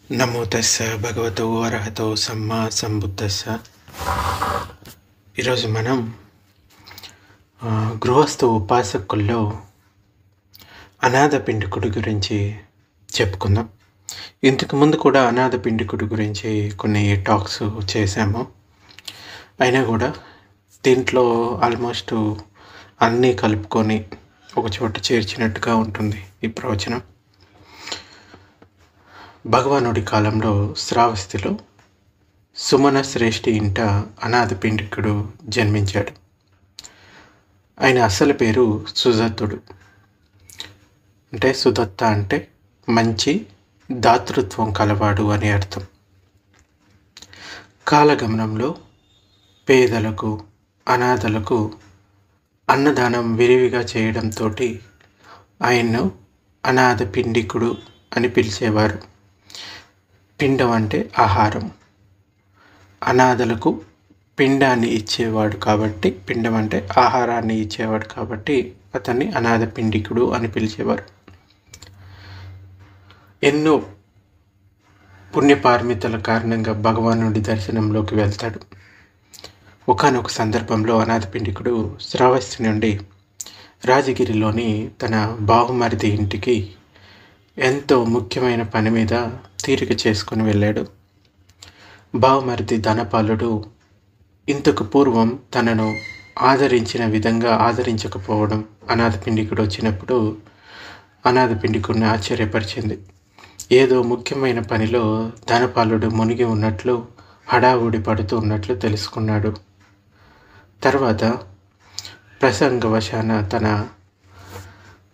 నమో తస్స భగవతో అర్హతో సమ్మా సంబుద్ధస్స. ఈరోజు మనం గృహస్థ ఉపాసకుల్లో అనాథ పిండికుడి గురించి చెప్పుకుందాం. ఇంతకుముందు కూడా అనాథ పిండికుడి గురించి కొన్ని టాక్స్ చేశాము. అయినా కూడా దీంట్లో ఆల్మోస్ట్ అన్నీ కలుపుకొని ఒక చోట చేర్చినట్టుగా ఉంటుంది ఈ ప్రవచనం. భగవానుడి కాలంలో శ్రావస్తిలో సుమన శ్రేష్ఠి ఇంట అనాథ పిండికుడు జన్మించాడు. ఆయన అసలు పేరు సుదత్తుడు. అంటే సుదత్త అంటే మంచి దాతృత్వం కలవాడు అని అర్థం. కాలగమనంలో పేదలకు అనాథలకు అన్నదానం విరివిగా చేయడంతో ఆయన్ను అనాథ పిండికుడు అని పిలిచేవారు. పిండం అంటే ఆహారం, అనాథలకు పిండాన్ని ఇచ్చేవాడు కాబట్టి, పిండం అంటే ఆహారాన్ని ఇచ్చేవాడు కాబట్టి అతన్ని అనాథ పిండికుడు అని పిలిచేవారు. ఎన్నో పుణ్యపార్మితల కారణంగా భగవానుడి దర్శనంలోకి వెళ్తాడు. ఒకానొక సందర్భంలో అనాథ పిండికుడు శ్రావస్తి నుండి రాజగిరిలోని తన బావమరిది ఇంటికి ఎంతో ముఖ్యమైన పని మీద తీరిక చేసుకుని వెళ్ళాడు. బావమరిది ధనపాలుడు ఇంతకు పూర్వం తనను ఆదరించిన విధంగా ఆదరించకపోవడం అనాథ పిండికుడు వచ్చినప్పుడు అనాథ పిండికుడిని ఆశ్చర్యపరిచింది. ఏదో ముఖ్యమైన పనిలో ధనపాలుడు మునిగి ఉన్నట్లు, హడావుడి పడుతూ ఉన్నట్లు తెలుసుకున్నాడు. తర్వాత ప్రసంగవశాన తన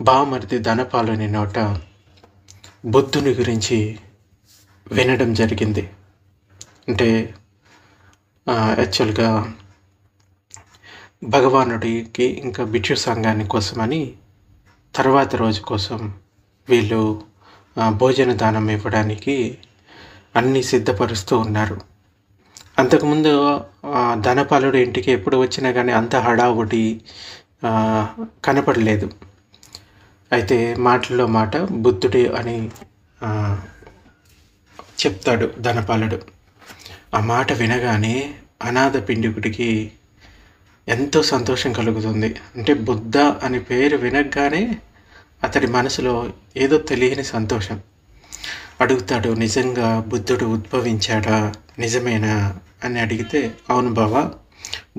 బావమరిది ధనపాలుని నోట బుద్ధుని గురించి వినడం జరిగింది. అంటే యాక్చువల్గా భగవానుడికి ఇంకా భిక్షు సంఘాన్ని కోసమని తర్వాత రోజు కోసం వీళ్ళు భోజన దానం ఇవ్వడానికి అన్నీ సిద్ధపరుస్తూ ఉన్నారు. అంతకుముందు ధనపాలుడు ఇంటికి ఎప్పుడు వచ్చినా కానీ అంత హడావుడి కనపడలేదు. అయితే మాటల్లో మాట బుద్ధుడి అని చెప్తాడు ధనపాలుడు. ఆ మాట వినగానే అనాథ పిండికుడికి ఎంతో సంతోషం కలుగుతుంది. అంటే బుద్ధ అని పేరు వినగానే అతడి మనసులో ఏదో తెలియని సంతోషం. అడుగుతాడు, నిజంగా బుద్ధుడు ఉద్భవించాడా, నిజమేనా అని అడిగితే, అవును బావా,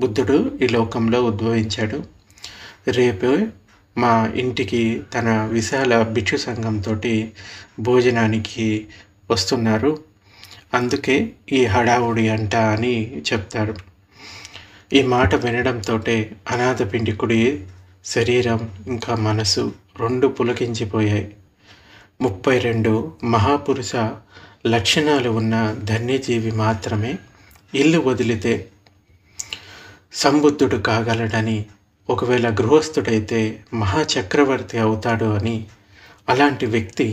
బుద్ధుడు ఈ లోకంలో ఉద్భవించాడు. రేపు మా ఇంటికి తన విశాల భిక్షు సంఘంతో భోజనానికి వస్తున్నారు, అందుకే ఈ హడావుడి అంట అని చెప్తాడు. ఈ మాట వినడంతో అనాథ పిండికుడి శరీరం ఇంకా మనసు రెండు పులకించిపోయాయి. 32 మహాపురుష లక్షణాలు ఉన్న ధన్యజీవి మాత్రమే ఇల్లు వదిలితే సంబుద్ధుడు కాగలడని, ఒకవేళ గృహస్థుడైతే మహాచక్రవర్తి అవుతాడు అని, అలాంటి వ్యక్తి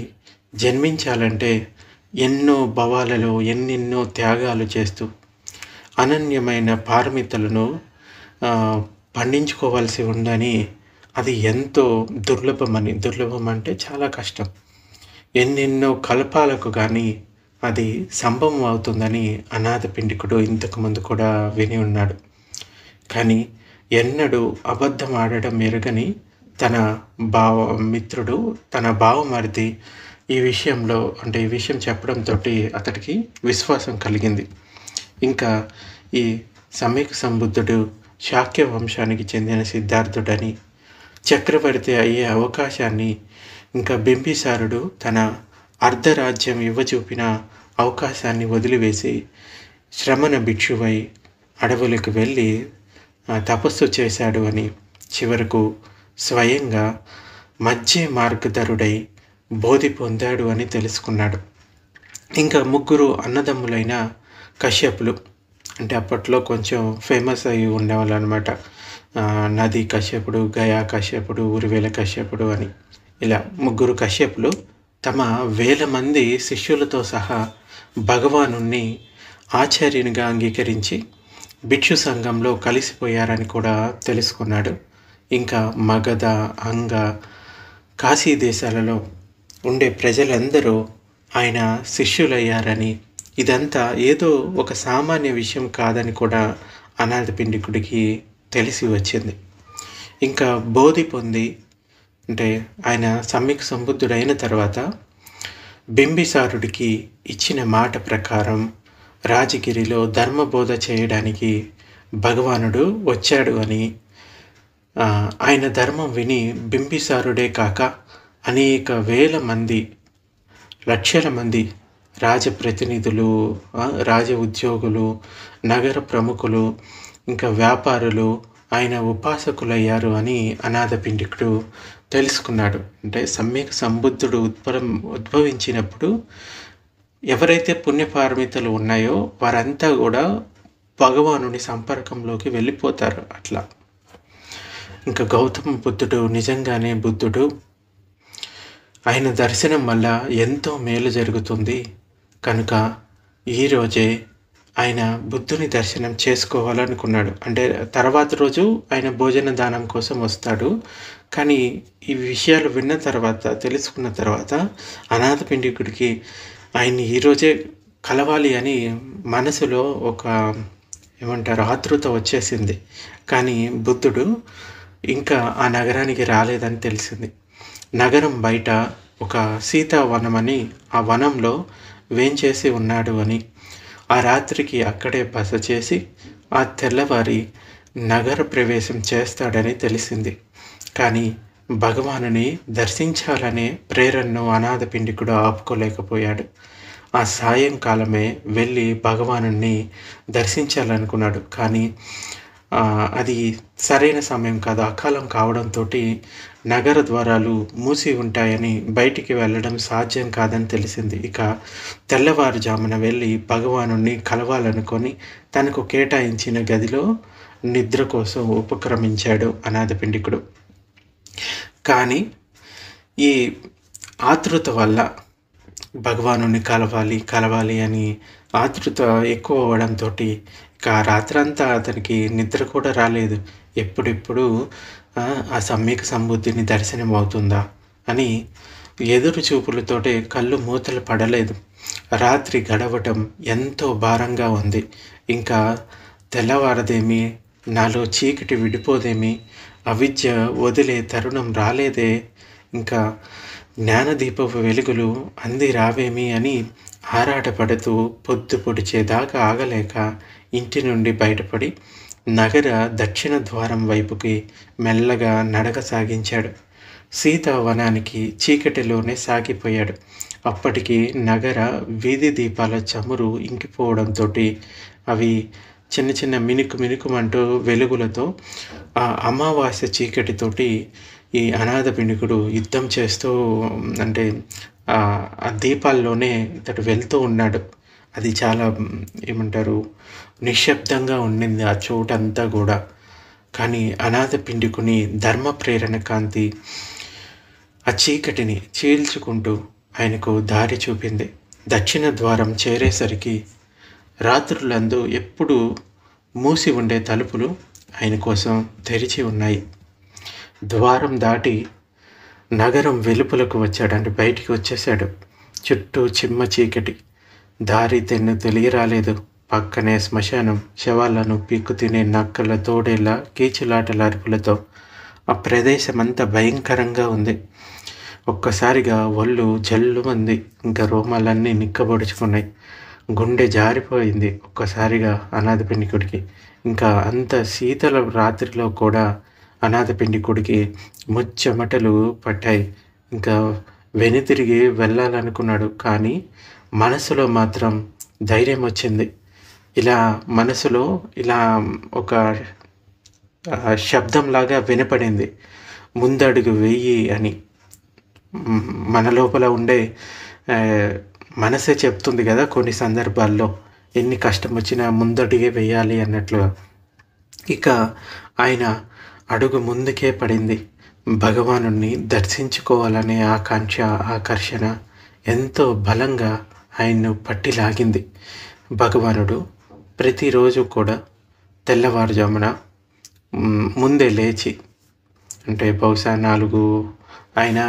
జన్మించాలంటే ఎన్నో భవాలలో ఎన్నెన్నో త్యాగాలు చేస్తూ అనన్యమైన పారమితలను పండించుకోవాల్సి ఉందని, అది ఎంతో దుర్లభం అంటే చాలా కష్టం, ఎన్నెన్నో కల్పాలకు కానీ అది సంభవం అవుతుందని అనాథ పిండికుడు ఇంతకుముందు కూడా విని ఉన్నాడు. కానీ ఎన్నడూ అబద్ధం ఆడడం ఎరుగని తన మిత్రుడు, తన బావమరిది ఈ విషయం చెప్పడంతో అతడికి విశ్వాసం కలిగింది. ఇంకా ఈ సమ్యక్ సంబుద్ధుడు శాక్య వంశానికి చెందిన సిద్ధార్థుడని, చక్రవర్తి అయ్యే అవకాశాన్ని, ఇంకా బింబిసారుడు తన అర్ధరాజ్యం ఇవ్వచూపిన అవకాశాన్ని వదిలివేసి శ్రమణ భిక్షువై అడవులకు వెళ్ళి తపస్సు చేశాడు అని, చివరకు స్వయంగా మధ్య మార్గధరుడై బోధి పొందాడు అని తెలుసుకున్నాడు. ఇంకా 3 అన్నదమ్ములైన కశ్యపులు, అంటే అప్పట్లో కొంచెం ఫేమస్ అయి ఉండేవాళ్ళు అనమాట. నది కశ్యపుడు, గయా కశ్యపుడు, ఉరివేల కశ్యపుడు అని, ఇలా 3 కశ్యపులు తమ 1000 మంది శిష్యులతో సహా భగవానుణ్ణి ఆచార్యునిగా అంగీకరించి భిక్షు సంఘంలో కలిసిపోయారని కూడా తెలుసుకున్నాడు. ఇంకా మగధ, అంగ, కాశీ దేశాలలో ఉండే ప్రజలందరూ ఆయన శిష్యులయ్యారని, ఇదంతా ఏదో ఒక సామాన్య విషయం కాదని కూడా అనాథ పిండికుడికి తెలిసి వచ్చింది. ఇంకా బోధి పొంది అంటే ఆయన సమ్యక్ సంబుద్ధుడైన తర్వాత బింబిసారుడికి ఇచ్చిన మాట ప్రకారం రాజగిరిలో ధర్మబోధ చేయడానికి భగవానుడు వచ్చాడు అని, ఆయన ధర్మం విని బింబిసారుడే కాక అనేక వేల మంది, లక్షల మంది రాజప్రతినిధులు, రాజ ఉద్యోగులు, నగర ప్రముఖులు, ఇంకా వ్యాపారులు ఆయన ఉపాసకులయ్యారు అని అనాథ పిండికుడు తెలుసుకున్నాడు. అంటే సమ్యక్ సంబుద్ధుడు ఉద్భవించినప్పుడు ఎవరైతే పుణ్యపారమితలు ఉన్నాయో వారంతా కూడా భగవానుని సంపర్కంలోకి వెళ్ళిపోతారు. అట్లా ఇంకా గౌతమ బుద్ధుడు నిజంగానే బుద్ధుడు, ఆయన దర్శనం వల్ల ఎంతో మేలు జరుగుతుంది కనుక ఈరోజే ఆయన బుద్ధుని దర్శనం చేసుకోవాలనుకున్నాడు. అంటే తర్వాత రోజు ఆయన భోజన దానం కోసం వస్తాడు. కానీ ఈ విషయాలు విన్న తర్వాత, తెలుసుకున్న తర్వాత అనాథ పిండికుడికి ఆయన్ని ఈరోజే కలవాలి అని మనసులో ఒక ఆతృత వచ్చేసింది. కానీ బుద్ధుడు ఇంకా ఆ నగరానికి రాలేదని తెలిసింది. నగరం బయట ఒక సీతావనం అని, ఆ వనంలో వేంచేసి ఉన్నాడు అని, ఆ రాత్రికి అక్కడే బస చేసి ఆ తెల్లవారి నగర ప్రవేశం చేస్తాడని తెలిసింది. కానీ భగవానుని దర్శించాలనే ప్రేరణను అనాథ పిండికుడు ఆపుకోలేకపోయాడు. ఆ సాయంకాలమే వెళ్ళి భగవానుని దర్శించాలనుకున్నాడు. కానీ అది సరైన సమయం కాదు. అకాలం కావడంతో నగర ద్వారాలు మూసి ఉంటాయని బయటికి వెళ్ళడం సాధ్యం కాదని తెలిసింది. ఇక తెల్లవారుజామున వెళ్ళి భగవానుని కలవాలనుకొని తనకు కేటాయించిన గదిలో నిద్ర కోసం ఉపక్రమించాడు అనాథ పిండికుడు. కానీ ఈ ఆతృత వల్ల భగవానుని కలవాలి అని ఆతృత ఎక్కువ అవ్వడంతో ఇక రాత్రంతా అతనికి నిద్ర కూడా రాలేదు. ఎప్పుడెప్పుడు ఆ సమ్యక్ సంబుద్ధిని దర్శనం అవుతుందా అని ఎదురు చూపులతోటే కళ్ళు మూతలు పడలేదు. రాత్రి గడవటం ఎంతో భారంగా ఉంది. ఇంకా తెల్లవారదేమి, నాలో చీకటి విడిపోదేమి, అవిద్య వదిలే తరుణం రాలేదే, ఇంకా జ్ఞానదీపపు వెలుగులు అంది రావేమి అని ఆరాటపడుతూ పొద్దు పొడిచేదాకా ఆగలేక ఇంటి నుండి బయటపడి నగర దక్షిణ ద్వారం వైపుకి మెల్లగా నడక సాగించాడు. సీతావనానికి చీకటిలోనే సాగిపోయాడు. అప్పటికి నగర వీధి దీపాల చమురు ఇంకిపోవడంతో అవి చిన్న చిన్న మినుకుమంటూ వెలుగులతో ఆ అమావాస్య చీకటితోటి ఈ అనాథ పిండికుడు యుద్ధం చేస్తూ, అంటే ఆ దీపాల్లోనే ఇతడు వెళ్తూ ఉన్నాడు. అది చాలా నిశ్శబ్దంగా ఉండింది ఆ చోటంతా కూడా. కానీ అనాథ పిండికుని ధర్మ ప్రేరణ కాంతి ఆ చీకటిని చీల్చుకుంటూ ఆయనకు దారి చూపింది. దక్షిణ ద్వారం చేరేసరికి రాత్రులందు ఎప్పుడూ మూసి ఉండే తలుపులు ఆయన కోసం తెరిచి ఉన్నాయి. ద్వారం దాటి నగరం వెలుపలకు వచ్చాడు, అంటే బయటికి వచ్చేసాడు. చుట్టూ చిమ్మ చీకటి, దారి తెన్ను తెలియరాలేదు. పక్కనే శ్మశానం, శవాలను పీక్కు తినే నక్కల తోడేళ్ళ కీచులాటల అరుపులతో ఆ ప్రదేశమంతా భయంకరంగా ఉంది. ఒక్కసారిగా ఒళ్ళు జల్లుమంది, ఇంకా రోమాలన్నీ నిక్కబొడుచుకున్నాయి. గుండె జారిపోయింది ఒక్కసారిగా అనాథ పిండికుడికి. ఇంకా అంత శీతల రాత్రిలో కూడా అనాథ పిండికుడికి ముచ్చెమటలు పట్టాయి. ఇంకా వెనుతిరిగి వెళ్ళాలనుకున్నాడు. కానీ మనసులో మాత్రం ధైర్యం వచ్చింది. మనసులో ఒక శబ్దంలాగా వినపడింది, ముందడుగు వెయ్యి అని. మన లోపల ఉండే మనసే చెప్తుంది కదా కొన్ని సందర్భాల్లో, ఎన్ని కష్టం వచ్చినా ముందడుగే వేయాలి అన్నట్లుగా. ఇక ఆయన అడుగు ముందుకే పడింది. భగవానుణ్ణి దర్శించుకోవాలనే ఆకర్షణ ఎంతో బలంగా ఆయన్ను పట్టి లాగింది. భగవానుడు ప్రతిరోజు కూడా తెల్లవారుజామున ముందే లేచి, అంటే బహుశా 4 ఆయన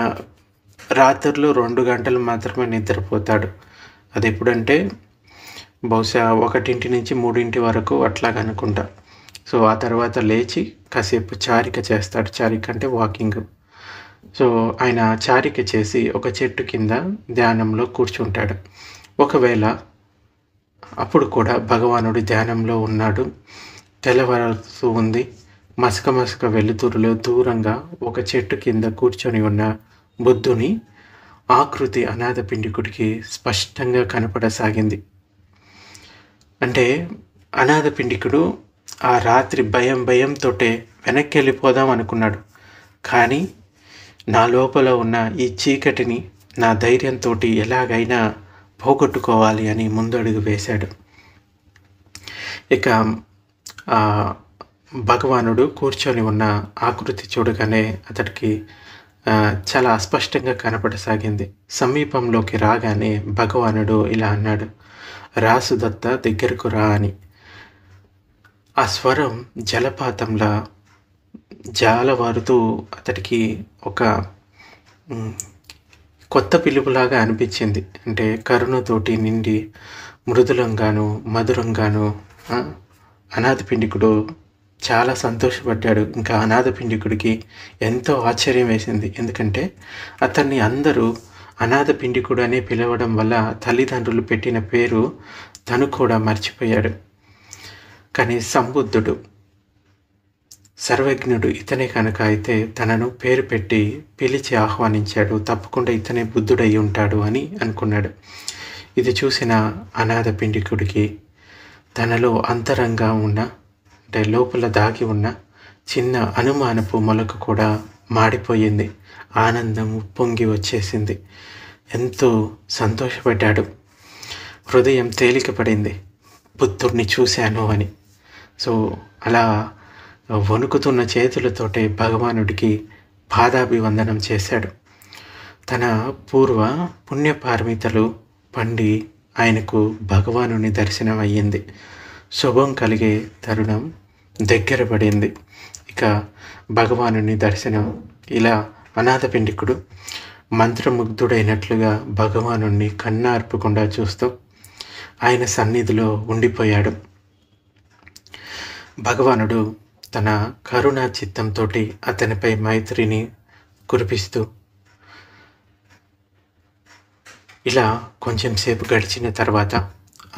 రాత్రులు 2 గంటలు మాత్రమే నిద్రపోతాడు. అది ఎప్పుడంటే బహుశా 1 నుంచి 3 వరకు అట్లాగనుకుంటా. సో, ఆ తర్వాత లేచి కాసేపు చారిక చేస్తాడు. చారిక అంటే వాకింగ్. సో, ఆయన చారిక చేసి ఒక చెట్టు కింద ధ్యానంలో కూర్చుంటాడు. ఒకవేళ అప్పుడు కూడా భగవానుడు ధ్యానంలో ఉన్నాడు. తెల్లవారుతూ ఉంది. మసక మసక వెలుతురులో దూరంగా ఒక చెట్టు కింద కూర్చొని ఉన్న బుద్ధుని ఆకృతి అనాథ పిండికుడికి స్పష్టంగా కనపడసాగింది. అంటే అనాథ పిండికుడు ఆ రాత్రి భయంతోటే వెనక్కి వెళ్ళిపోదాం అనుకున్నాడు. కానీ నా లోపల ఉన్న ఈ చీకటిని నా ధైర్యంతో ఎలాగైనా పోగొట్టుకోవాలి అని ముందడుగు వేశాడు. ఇక భగవానుడు కూర్చొని ఉన్న ఆకృతి చూడగానే అతడికి చాలా అస్పష్టంగా కనపడసాగింది. సమీపంలోకి రాగానే భగవానుడు ఇలా అన్నాడు, "రా సుదత్త, దగ్గరకు రా" అని. ఆ స్వరం జలపాతంలా జాలవారుతూ అతడికి ఒక కొత్త పిలుపులాగా అనిపించింది. అంటే కరుణతోటి నిండి మృదులంగాను మధురంగాను అనాథ పిండికుడు చాలా సంతోషపడ్డాడు. ఇంకా అనాథ పిండికుడికి ఎంతో ఆశ్చర్యం వేసింది. ఎందుకంటే అతన్ని అందరూ అనాథ పిండికుడు అనే పిలవడం వల్ల తల్లిదండ్రులు పెట్టిన పేరు తను కూడా మర్చిపోయాడు. కానీ సంబుద్ధుడు, సర్వజ్ఞుడు ఇతనే కనుక అయితే తనను పేరు పెట్టి పిలిచి ఆహ్వానించాడు. తప్పకుండా ఇతనే బుద్ధుడై ఉంటాడు అని అనుకున్నాడు. ఇది చూసిన అనాథ పిండికుడికి తనలో అంతరంగా ఉన్న, అంటే లోపల దాగి ఉన్న చిన్న అనుమానపు మొలకు కూడా మాడిపోయింది. ఆనందం ఉప్పొంగి వచ్చేసింది. ఎంతో సంతోషపడ్డాడు. హృదయం తేలికపడింది, బుద్ధుడిని చూశాను అని. సో అలా వణుకుతున్న చేతులతోటే భగవానుడికి పాదాభివందనం చేశాడు. తన పూర్వ పుణ్యపారమితలు పండి ఆయనకు భగవానుని దర్శనం అయ్యింది. శుభం కలిగే తరుణం దగ్గర పడింది. ఇక భగవానుని దర్శనం ఇలా అనాథ పిండికుడు మంత్రముగ్ధుడైనట్లుగా భగవానుణ్ణి కన్నార్పకుండా చూస్తూ ఆయన సన్నిధిలో ఉండిపోయాడు. భగవానుడు తన కరుణా చిత్తంతో అతనిపై మైత్రిని కురిపిస్తూ ఇలా కొంచెం సేపు గడిచిన తర్వాత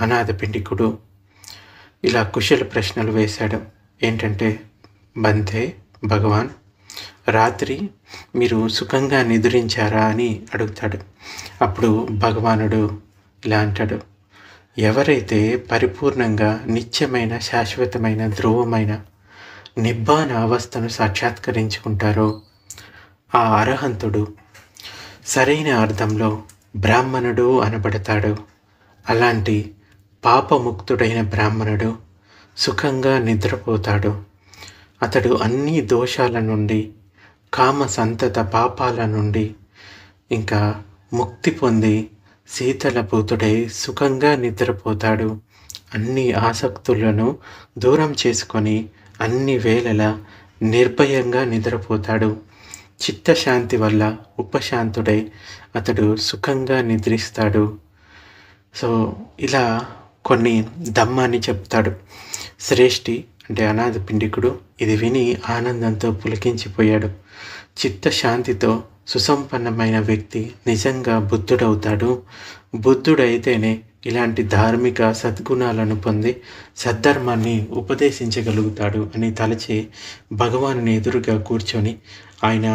అనాథ పిండికుడు ఇలా కుశల ప్రశ్నలు వేశాడు. ఏంటంటే, బంతే భగవాన్, రాత్రి మీరు సుఖంగా నిద్రించారా అని అడుగుతాడు. అప్పుడు భగవానుడు ఇలా అంటాడు, ఎవరైతే పరిపూర్ణంగా నిత్యమైన శాశ్వతమైన ధ్రువమైన నిబ్బాన అవస్థను సాక్షాత్కరించుకుంటారో ఆ అర్హంతుడు సరైన అర్థంలో బ్రాహ్మణుడు అనబడతాడు. అలాంటి పాపముక్తుడైన బ్రాహ్మణుడు సుఖంగా నిద్రపోతాడు. అతడు అన్ని దోషాల నుండి, కామ సంతత పాపాల నుండి ఇంకా ముక్తి పొంది శీతలభూతుడై సుఖంగా నిద్రపోతాడు. అన్ని ఆసక్తులను దూరం చేసుకొని అన్ని వేళలా నిర్భయంగా నిద్రపోతాడు. చిత్తశాంతి వల్ల ఉపశాంతుడై అతడు సుఖంగా నిద్రిస్తాడు. సో ఇలా కొన్ని ధమ్మాన్ని చెప్తాడు. శ్రేష్ఠి అంటే అనాథ పిండికుడు ఇది విని ఆనందంతో పులకించిపోయాడు. చిత్తశాంతితో సుసంపన్నమైన వ్యక్తి నిజంగా బుద్ధుడవుతాడు. బుద్ధుడైతేనే ఇలాంటి ధార్మిక సద్గుణాలను పొంది సద్ధర్మాన్ని ఉపదేశించగలుగుతాడు అని తలచి భగవానుని ఎదురుగా కూర్చొని ఆయన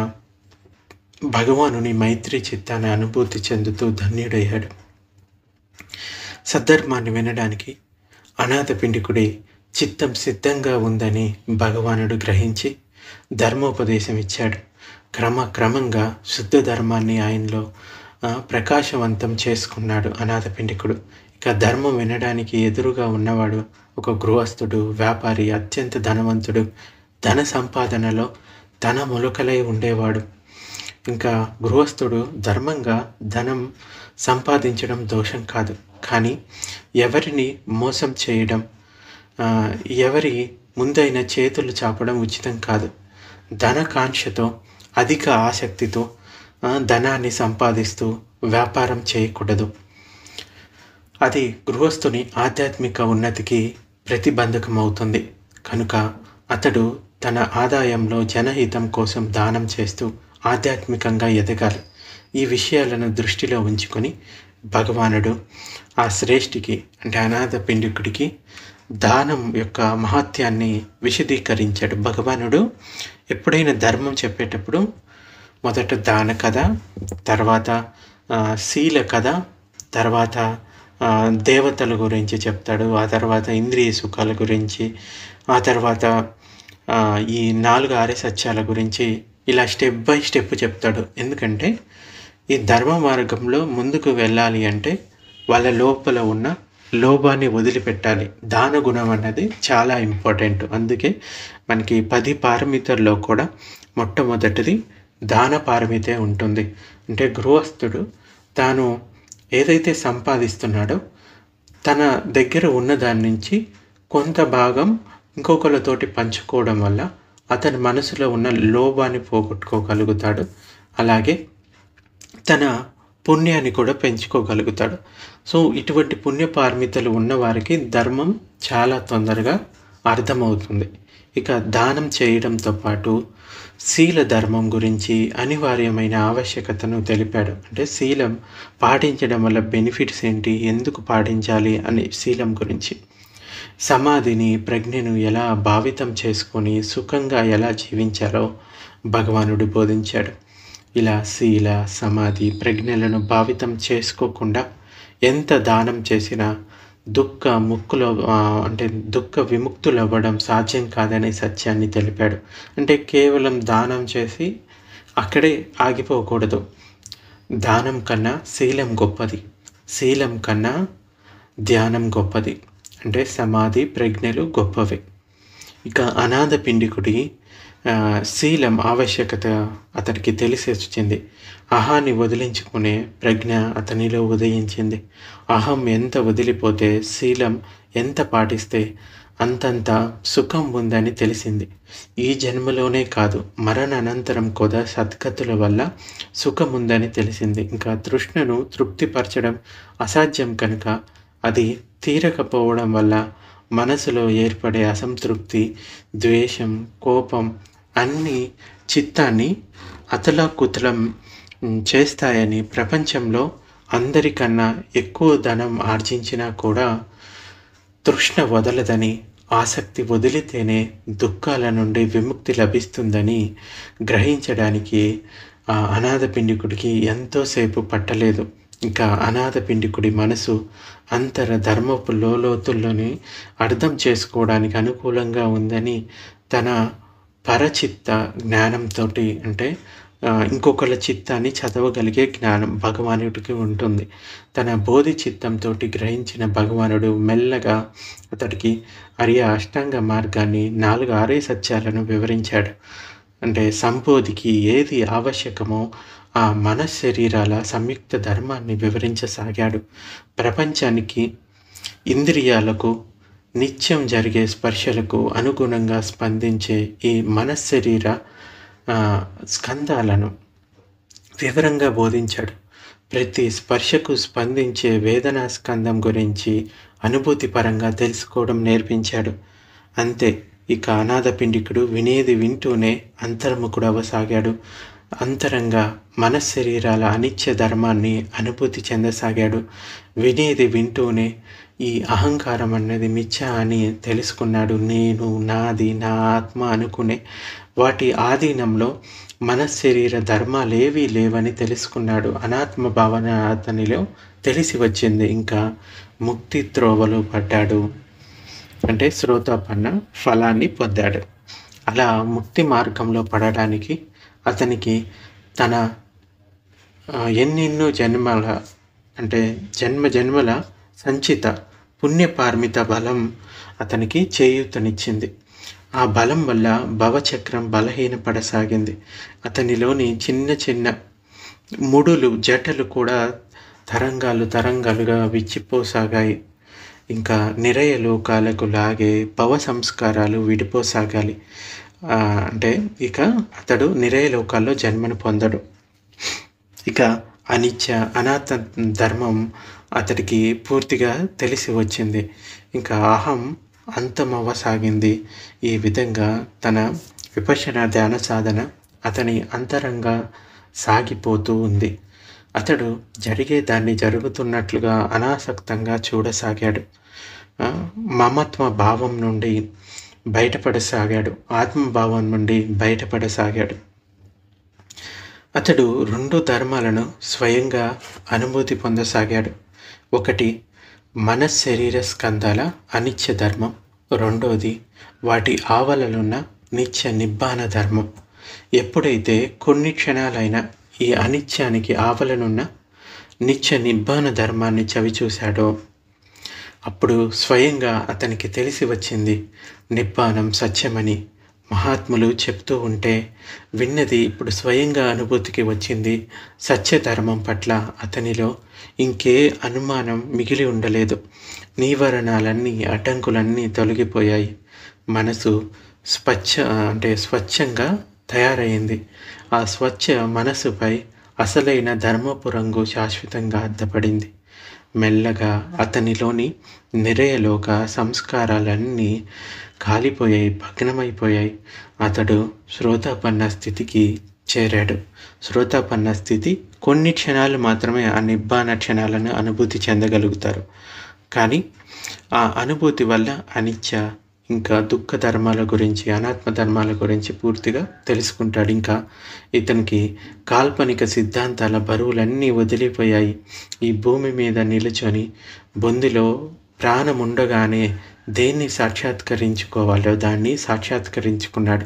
భగవానుని మైత్రి చిత్తాన్ని అనుభూతి చెందుతూ ధన్యుడయ్యాడు. సద్ధర్మాన్ని వినడానికి అనాథ పిండికుడి చిత్తం సిద్ధంగా ఉందని భగవానుడు గ్రహించి ధర్మోపదేశం ఇచ్చాడు. క్రమంగా శుద్ధ ధర్మాన్ని ఆయనలో ప్రకాశవంతం చేసుకున్నాడు అనాథ పిండికుడు. ఇక ధర్మం వినడానికి ఎదురుగా ఉన్నవాడు ఒక గృహస్థుడు, వ్యాపారి, అత్యంత ధనవంతుడు, ధన సంపాదనలో ధన మొలకలై ఉండేవాడు. ఇంకా గృహస్థుడు ధర్మంగా ధనం సంపాదించడం దోషం కాదు, కానీ ఎవరిని మోసం చేయడం, ఎవరి ముందైన చేతులు చాపడం ఉచితం కాదు. ధనకాంక్షతో, అధిక ఆసక్తితో ధనాన్ని సంపాదిస్తూ వ్యాపారం చేయకూడదు. అది గృహస్థుని ఆధ్యాత్మిక ఉన్నతికి ప్రతిబంధకమవుతుంది. కనుక అతడు తన ఆదాయంలో జనహితం కోసం దానం చేస్తూ ఆధ్యాత్మికంగా ఎదగాలి. ఈ విషయాలను దృష్టిలో ఉంచుకొని భగవానుడు ఆ శ్రేష్ఠికి అంటే అనాథ పిండికుడికి దానం యొక్క మహత్యాన్ని విశదీకరించాడు. భగవానుడు ఎప్పుడైనా ధర్మం చెప్పేటప్పుడు మొదట దాన కథ, తర్వాత శీల కథ, తర్వాత దేవతల గురించి చెప్తాడు, ఆ తర్వాత ఇంద్రియ సుఖాల గురించి, ఆ తర్వాత ఈ 4 ఆర్య సత్యాల గురించి ఇలా స్టెప్ బై స్టెప్ చెప్తాడు. ఎందుకంటే ఈ ధర్మ మార్గంలో ముందుకు వెళ్ళాలి అంటే వాళ్ళ లోపల ఉన్న లోభాన్ని వదిలిపెట్టాలి. దాన గుణం అన్నది చాలా ఇంపార్టెంట్. అందుకే మనకి 10 పారమితల్లో కూడా మొట్టమొదటిది దాన పారమితే ఉంటుంది. అంటే గృహస్థుడు తాను ఏదైతే సంపాదిస్తున్నాడో తన దగ్గర ఉన్న దాని నుంచి కొంత భాగం ఇంకొకరితోటి పంచుకోవడం వల్ల అతని మనసులో ఉన్న లోభాన్ని పోగొట్టుకోగలుగుతాడు. అలాగే తన పుణ్యాన్ని కూడా పెంచుకోగలుగుతాడు. సో ఇటువంటి పుణ్యపారమితలు ఉన్నవారికి ధర్మం చాలా తొందరగా అర్థమవుతుంది. ఇక దానం చేయడంతో పాటు శీల ధర్మం గురించి అనివార్యమైన ఆవశ్యకతను తెలిపాడు. అంటే శీలం పాటించడం వల్ల బెనిఫిట్స్ ఏంటి, ఎందుకు పాటించాలి అని శీలం గురించి, సమాధిని ప్రజ్ఞను ఎలా భావితం చేసుకొని సుఖంగా ఎలా జీవించాలో భగవానుడు బోధించాడు. ఇలా శీల, సమాధి, ప్రజ్ఞలను భావితం చేసుకోకుండా ఎంత దానం చేసినా దుఃఖ విముక్తులు అవ్వడం సాధ్యం కాదనే సత్యాన్ని తెలిపాడు. అంటే కేవలం దానం చేసి అక్కడే ఆగిపోకూడదు. దానం కన్నా శీలం గొప్పది, శీలం కన్నా ధ్యానం గొప్పది. అంటే సమాధి, ప్రజ్ఞలు గొప్పవి. ఇక అనాథ పిండికుడి శీలం ఆవశ్యకత అతనికి తెలిసి వచ్చింది. అహాన్ని వదిలించుకునే ప్రజ్ఞ అతనిలో ఉదయించింది. అహం ఎంత వదిలిపోతే శీలం ఎంత పాటిస్తే అంతంత సుఖం ఉందని తెలిసింది. ఈ జన్మలోనే కాదు, మరణ అనంతరం కూడా సద్గతుల వల్ల సుఖం ఉందని తెలిసింది. ఇంకా తృష్ణను తృప్తిపరచడం అసాధ్యం కనుక అది తీరకపోవడం వల్ల మనసులో ఏర్పడే అసంతృప్తి, ద్వేషం, కోపం అన్నీ చిత్తాన్ని అతలాకుతలం చేస్తాయని, ప్రపంచంలో అందరికన్నా ఎక్కువ ధనం ఆర్జించినా కూడా తృష్ణ వదలదని, ఆసక్తి వదిలితేనే దుఃఖాల నుండి విముక్తి లభిస్తుందని గ్రహించడానికి ఆ అనాథ పిండికుడికి ఎంతోసేపు పట్టలేదు. ఇంకా అనాథ పిండికుడి మనసు అంతర ధర్మపు లోతుల్లోని అర్థం చేసుకోవడానికి అనుకూలంగా ఉందని తన పరచిత్త జ్ఞానంతో, అంటే ఇంకొకళ్ళ చిత్తాన్ని చదవగలిగే జ్ఞానం భగవానుడికి ఉంటుంది. తన బోధి చిత్తంతో గ్రహించిన భగవానుడు మెల్లగా అతడికి అష్టాంగ మార్గాన్ని, 4 ఆర్య సత్యాలను వివరించాడు. అంటే సంబోధికి ఏది ఆవశ్యకమో ఆ మనశ్శరీరాల సంయుక్త ధర్మాన్ని వివరించసాగాడు. ప్రపంచానికి, ఇంద్రియాలకు, నిత్యం జరిగే స్పర్శలకు అనుగుణంగా స్పందించే ఈ మనశ్శరీర స్కందాలను వివరంగా బోధించాడు. ప్రతి స్పర్శకు స్పందించే వేదనా స్కందం గురించి అనుభూతి పరంగా తెలుసుకోవడం నేర్పించాడు. అంతే, ఇక అనాథ పిండికుడు వినేది వింటూనే అంతర్ముఖుడు అవ్వసాగాడు. అంతరంగా మనశ్శరీరాల అనిత్య ధర్మాన్ని అనుభూతి చెందసాగాడు. వినేది వింటూనే ఈ అహంకారం అన్నది మిథ్య అని తెలుసుకున్నాడు. నేను, నాది, నా ఆత్మ అనుకునే వాటి ఆధీనంలో మనశ్శరీర ధర్మాలేవీ లేవని తెలుసుకున్నాడు. అనాత్మ భావన అతనిలో తెలిసి వచ్చింది. ఇంకా ముక్తి త్రోవలో పడ్డాడు. అంటే శ్రోతాపన్న ఫలాన్ని పొందాడు. అలా ముక్తి మార్గంలో పడడానికి అతనికి తన ఎన్నెన్నో జన్మల, అంటే జన్మల సంచిత పుణ్యపార్మిత బలం అతనికి చేయూతనిచ్చింది. ఆ బలం వల్ల భవచక్రం బలహీనపడసాగింది. అతనిలోని చిన్న చిన్న ముడులు, జటలు కూడా తరంగాలుగా విచ్చిపోసాగాయి. ఇంకా నిరయ లోకాలకు లాగే భవ సంస్కారాలు విడిపోసాగాలి. అంటే ఇక అతడు నిరయ లోకాల్లో జన్మను పొందడు. ఇక అనిత్య అనాథ ధర్మం అతడికి పూర్తిగా తెలిసి వచ్చింది. ఇంకా అహం అంతమవ్వసాగింది. ఈ విధంగా తన విపశ్యన ధ్యాన సాధన అతని అంతరంగా సాగిపోతూ ఉంది. అతడు జరిగే దాన్ని జరుగుతున్నట్లుగా అనాసక్తంగా చూడసాగాడు. మమత్వ భావం నుండి బయటపడసాగాడు. ఆత్మభావం నుండి బయటపడసాగాడు. అతడు 2 ధర్మాలను స్వయంగా అనుభూతి పొందసాగాడు. ఒకటి మనశ్శరీర స్కందాల అనిత్య ధర్మం, రెండోది వాటి ఆవలలున్న నిత్య నిబ్బాన ధర్మం. ఎప్పుడైతే కొన్ని క్షణాలైనా ఈ అనిత్యానికి ఆవలనున్న నిత్య నిబ్బాన ధర్మాన్ని చవిచూశాడో అప్పుడు స్వయంగా అతనికి తెలిసి వచ్చింది నిబ్బానం సత్యమని. మహాత్ములు చెప్తూ ఉంటే విన్నది ఇప్పుడు స్వయంగా అనుభూతికి వచ్చింది. సత్యధర్మం పట్ల అతనిలో ఇంకే అనుమానం మిగిలి ఉండలేదు. నీవరణాలన్నీ అడ్డంకులన్నీ తొలగిపోయాయి. మనసు స్వచ్ఛంగా తయారైంది. ఆ స్వచ్ఛ మనసుపై అసలైన ధర్మపు రంగు శాశ్వతంగా అద్దపడింది. మెల్లగా అతనిలోని నిరయలోక సంస్కారాలన్నీ కాలిపోయాయి, భగ్నమైపోయాయి. అతడు శ్రోతాపన్న స్థితికి చేరాడు. శ్రోతాపన్న స్థితి కొన్ని క్షణాలు మాత్రమే ఆ నిబ్బాన క్షణాలను అనుభూతి చెందగలుగుతారు. కానీ ఆ అనుభూతి వల్ల అనిత్య ఇంకా దుఃఖ ధర్మాల గురించి, అనాత్మ ధర్మాల గురించి పూర్తిగా తెలుసుకుంటాడు. ఇంకా ఇతనికి కాల్పనిక సిద్ధాంతాల బరువులన్నీ వదిలిపోయాయి. ఈ భూమి మీద నిలుచొని బొందిలో ప్రాణం ఉండగానే దేన్ని సాక్షాత్కరించుకోవాలో దాన్ని సాక్షాత్కరించుకున్నాడు.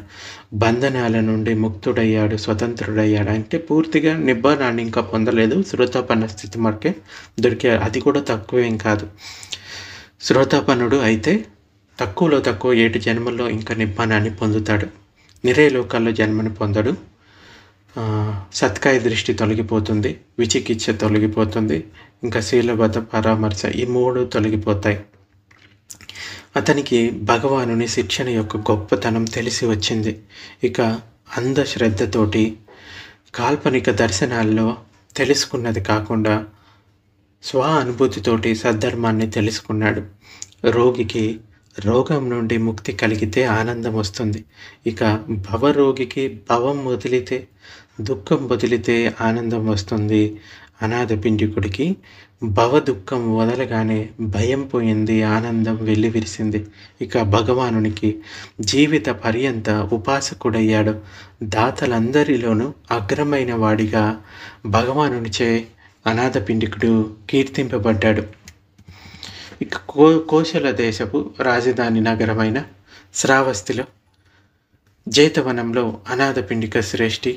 బంధనాల నుండి ముక్తుడయ్యాడు, స్వతంత్రుడయ్యాడు. అంటే పూర్తిగా నిబ్బానాన్ని ఇంకా పొందలేదు. శ్రోతాపన్న స్థితి మటుకే దొరికే, అది కూడా తక్కువేం కాదు. శ్రోతాపన్నుడు అయితే తక్కువలో తక్కువ 7 జన్మల్లో ఇంకా నిబ్బానాన్ని పొందుతాడు. నిరయలోకాల్లో జన్మని పొందడు. సత్కాయ దృష్టి తొలగిపోతుంది, విచికిత్స తొలగిపోతుంది, ఇంకా శీలబద్ధ పరామర్శ, ఈ 3 తొలగిపోతాయి. అతనికి భగవానుని శిక్షణ యొక్క గొప్పతనం తెలిసి వచ్చింది. ఇక అంధశ్రద్ధతోటి కాల్పనిక దర్శనాల్లో తెలుసుకున్నది కాకుండా స్వ అనుభూతితోటి సద్ధర్మాన్ని తెలుసుకున్నాడు. రోగికి రోగం నుండి ముక్తి కలిగితే ఆనందం వస్తుంది. ఇక భవరోగికి భవం వదిలితే, దుఃఖం వదిలితే ఆనందం వస్తుంది. అనాథ పిండికుడికి భవ దుఃఖం వదలగానే భయం పోయింది, ఆనందం వెల్లివిరిసింది. ఇక భగవానునికి జీవిత పర్యంత ఉపాసకుడయ్యాడు. దాతలందరిలోనూ అగ్రమైన వాడిగా భగవానునిచే అనాథ పిండికుడు కీర్తింపబడ్డాడు. ఇక కోశల దేశపు రాజధాని నగరమైన శ్రావస్తిలో జేతవనంలో అనాథ పిండిక శ్రేష్ఠి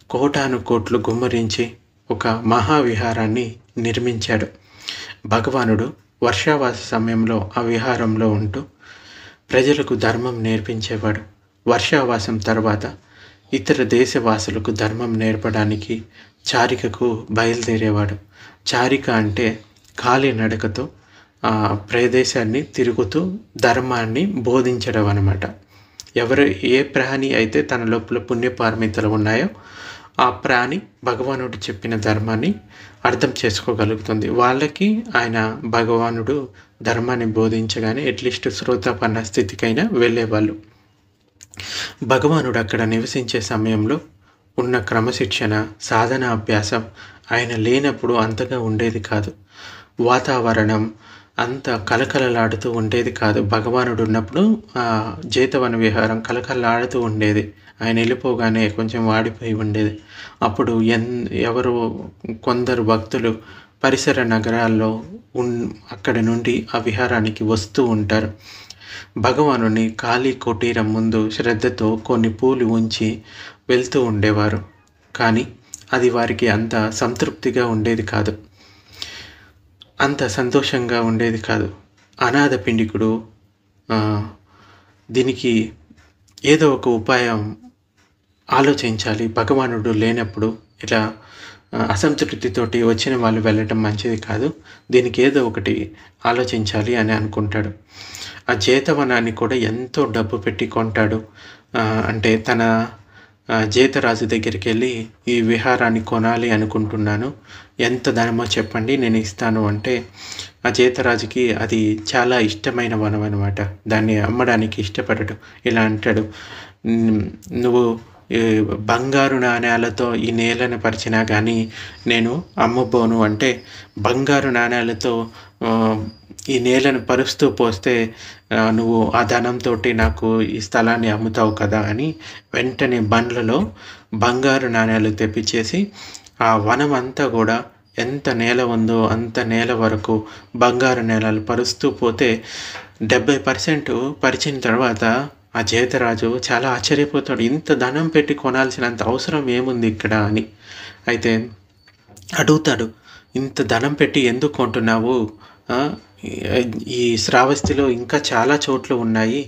కోటాను కోట్లు గుమ్మరించి ఒక మహావిహారాన్ని నిర్మించాడు. భగవానుడు వర్షావాస సమయంలో ఆ విహారంలో ఉంటూ ప్రజలకు ధర్మం నేర్పించేవాడు. వర్షావాసం తర్వాత ఇతర దేశవాసులకు ధర్మం నేర్పడానికి చారికకు బయలుదేరేవాడు. చారిక అంటే కాలినడకతో ఆ ప్రదేశాన్ని తిరుగుతూ ధర్మాన్ని బోధించడం అన్నమాట. ఏ ప్రాణి అయితే తన లోపల పుణ్యపారమితలు ఉన్నాయో ఆ ప్రాణి భగవానుడు చెప్పిన ధర్మాన్ని అర్థం చేసుకోగలుగుతుంది. వాళ్ళకి ఆయన భగవానుడు ధర్మాన్ని బోధించగానే అట్లీస్ట్ శ్రోతాపన్న స్థితికైనా వెళ్ళేవాళ్ళు. భగవానుడు అక్కడ నివసించే సమయంలో ఉన్న క్రమశిక్షణ, సాధన, అభ్యాసం ఆయన లేనప్పుడు అంతగా ఉండేది కాదు. వాతావరణం అంత కలకలలాడుతూ ఉండేది కాదు. భగవానుడు ఉన్నప్పుడు జేతవన విహారం కలకలలాడుతూ ఉండేది. ఆయన వెళ్ళిపోగానే కొంచెం వాడిపోయి ఉండేది. అప్పుడు ఎవరు కొందరు భక్తులు పరిసర నగరాల్లో అక్కడి నుండి ఆ విహారానికి వస్తూ ఉంటారు. భగవానుని ఖాళీ కుటీరం ముందు శ్రద్ధతో కొన్ని పూలు ఉంచి వెళ్తూ ఉండేవారు. కానీ అది వారికి అంత సంతృప్తిగా ఉండేది కాదు, అంత సంతోషంగా ఉండేది కాదు. అనాథ పిండికుడు దీనికి ఏదో ఒక ఉపాయం ఆలోచించాలి. భగవానుడు లేనప్పుడు ఇలా అసంతృప్తితోటి వచ్చిన వాళ్ళు వెళ్ళటం మంచిది కాదు, దీనికి ఏదో ఒకటి ఆలోచించాలి అని అనుకుంటాడు. ఆ జేతవనాన్ని కూడా ఎంతో డబ్బు పెట్టి కొంటాడు. అంటే తన జేతరాజు దగ్గరికి వెళ్ళి ఈ విహారాన్ని కొనాలి అనుకుంటున్నాను, ఎంత ధనమో చెప్పండి నేను ఇస్తాను అంటే, ఆ జేతరాజుకి అది చాలా ఇష్టమైన వనం అనమాట. దాన్ని అమ్మడానికి ఇష్టపడడు. ఇలా అంటాడు, నువ్వు ఈ బంగారు నాణేలతో ఈ నేలను పరిచినా కానీ నేను అమ్మబోను అంటే, బంగారు నాణేలతో ఈ నేలను పరుస్తూ పోస్తే నువ్వు ఆ ధనంతో నాకు ఈ స్థలాన్ని అమ్ముతావు కదా అని వెంటనే బండ్లలో బంగారు నాణేలు తెప్పించేసి ఆ వనం అంతా కూడా ఎంత నేల ఉందో అంత నేల వరకు బంగారు నేలలు పరుస్తూ పోతే 70% పరిచిన తర్వాత ఆ జేతరాజు చాలా ఆశ్చర్యపోతాడు. ఇంత ధనం పెట్టి కొనాల్సినంత అవసరం ఏముంది ఇక్కడ అని. అయితే అడుగుతాడు, ఇంత ధనం పెట్టి ఎందుకు కొంటున్నావు? ఈ శ్రావస్తిలో ఇంకా చాలా చోట్లు ఉన్నాయి,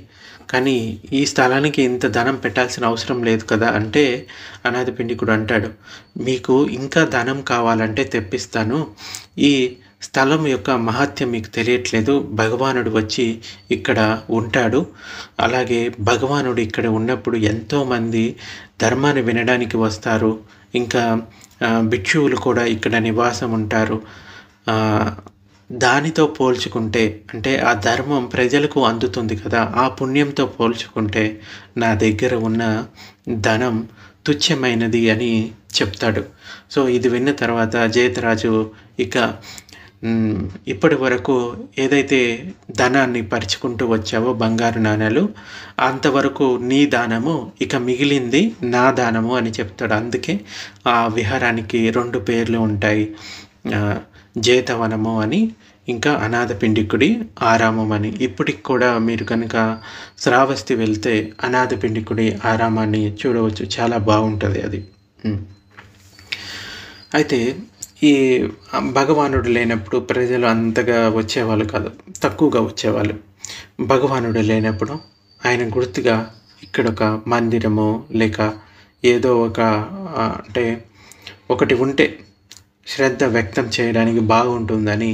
కానీ ఈ స్థలానికి ఇంత ధనం పెట్టాల్సిన అవసరం లేదు కదా అంటే, అనాథ పిండికుడు అంటాడు, మీకు ఇంకా ధనం కావాలంటే తెప్పిస్తాను. ఈ స్థలం యొక్క మహత్యం మీకు తెలియట్లేదు. భగవానుడు వచ్చి ఇక్కడ ఉంటాడు. అలాగే భగవానుడు ఇక్కడ ఉన్నప్పుడు ఎంతోమంది ధర్మాన్ని వినడానికి వస్తారు. ఇంకా భిక్షువులు కూడా ఇక్కడ నివాసం ఉంటారు. దానితో పోల్చుకుంటే, అంటే ఆ ధర్మం ప్రజలకు అందుతుంది కదా, ఆ పుణ్యంతో పోల్చుకుంటే నా దగ్గర ఉన్న ధనం తుచ్చమైనది అని చెప్తాడు. సో ఇది విన్న తర్వాత జేతరాజు ఇక ఇప్పటి వరకు ఏదైతే ధనాన్ని పరుచుకుంటూ వచ్చావో బంగారు నాణేలు, అంతవరకు నీ దానము, ఇక మిగిలింది నా దానము అని చెప్తాడు. అందుకే ఆ విహారానికి 2 పేర్లు ఉంటాయి, జేతవనము అని, ఇంకా అనాథ పిండికుడి ఆరామం అని. ఇప్పటికి కూడా మీరు కనుక శ్రావస్తి వెళ్తే అనాథ పిండికుడి ఆరామాన్ని చూడవచ్చు, చాలా బాగుంటుంది అది. అయితే ఈ భగవానుడు లేనప్పుడు ప్రజలు అంతగా వచ్చేవాళ్ళు కాదు, తక్కువగా వచ్చేవాళ్ళు. భగవానుడు లేనప్పుడు ఆయన గుర్తుగా ఇక్కడ ఒక మందిరమో లేక ఏదో ఒక అంటే ఒకటి ఉంటే శ్రద్ధ వ్యక్తం చేయడానికి బాగుంటుందని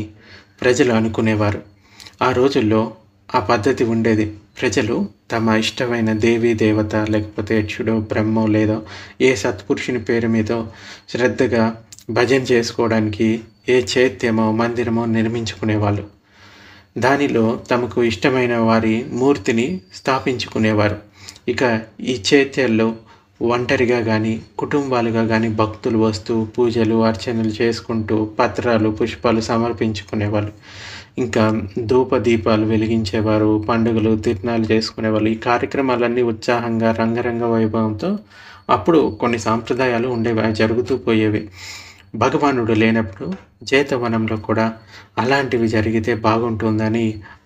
ప్రజలు అనుకునేవారు. ఆ రోజుల్లో ఆ పద్ధతి ఉండేది. ప్రజలు తమ ఇష్టమైన దేవీ దేవత లేకపోతే యక్షుడో బ్రహ్మో లేదో ఏ సత్పురుషుని పేరు మీదో శ్రద్ధగా భజన చేసుకోవడానికి ఏ చైత్యమో మందిరమో నిర్మించుకునేవాళ్ళు. దానిలో తమకు ఇష్టమైన వారి మూర్తిని స్థాపించుకునేవారు. ఇక ఈ చైత్యాల్లో ఒంటరిగా కానీ కుటుంబాలుగా కానీ భక్తులు వస్తూ పూజలు అర్చనలు చేసుకుంటూ పత్రాలు పుష్పాలు సమర్పించుకునేవాళ్ళు. ఇంకా ధూప దీపాలు వెలిగించేవారు, పండుగలు తిరునాళ్ళు చేసుకునేవాళ్ళు. ఈ కార్యక్రమాలన్నీ ఉత్సాహంగా రంగరంగ వైభవంతో అప్పుడు కొన్ని సాంప్రదాయాలు ఉండేవి, జరుగుతూ పోయేవి. భగవానుడు లేనప్పుడు జేతవనంలో కూడా అలాంటివి జరిగితే బాగుంటుందని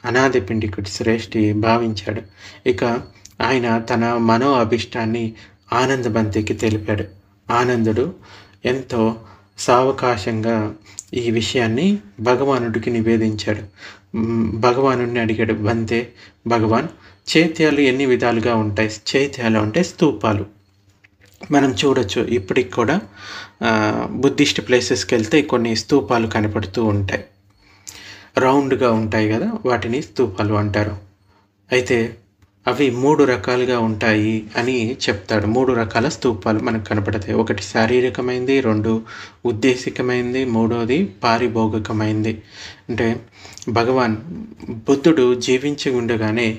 అనాథ పిండికుడి శ్రేష్ఠి భావించాడు. ఇక ఆయన తన మనో అభిష్టాన్ని ఆనందబంతికి తెలిపాడు. ఆనందుడు ఎంతో సావకాశంగా ఈ విషయాన్ని భగవానుడికి నివేదించాడు. భగవానుడిని అడిగాడు, బంతే భగవాన్, చైత్యాలు ఎన్ని విధాలుగా ఉంటాయి? చైత్యాలు అంటే స్తూపాలు. మనం చూడొచ్చు ఇప్పటికి కూడా బుద్ధిస్ట్ ప్లేసెస్కి వెళ్తే కొన్ని స్తూపాలు కనపడుతూ ఉంటాయి, రౌండ్గా ఉంటాయి కదా, వాటిని స్తూపాలు అంటారు. అయితే అవి 3 రకాలుగా ఉంటాయి అని చెప్తాడు. 3 రకాల స్తూపాలు మనకు కనపడతాయి. ఒకటి శారీరకమైంది, 2 ఉద్దేశికమైంది, 3వది పారిభోగికమైంది. అంటే భగవాన్ బుద్ధుడు జీవించి ఉండగానే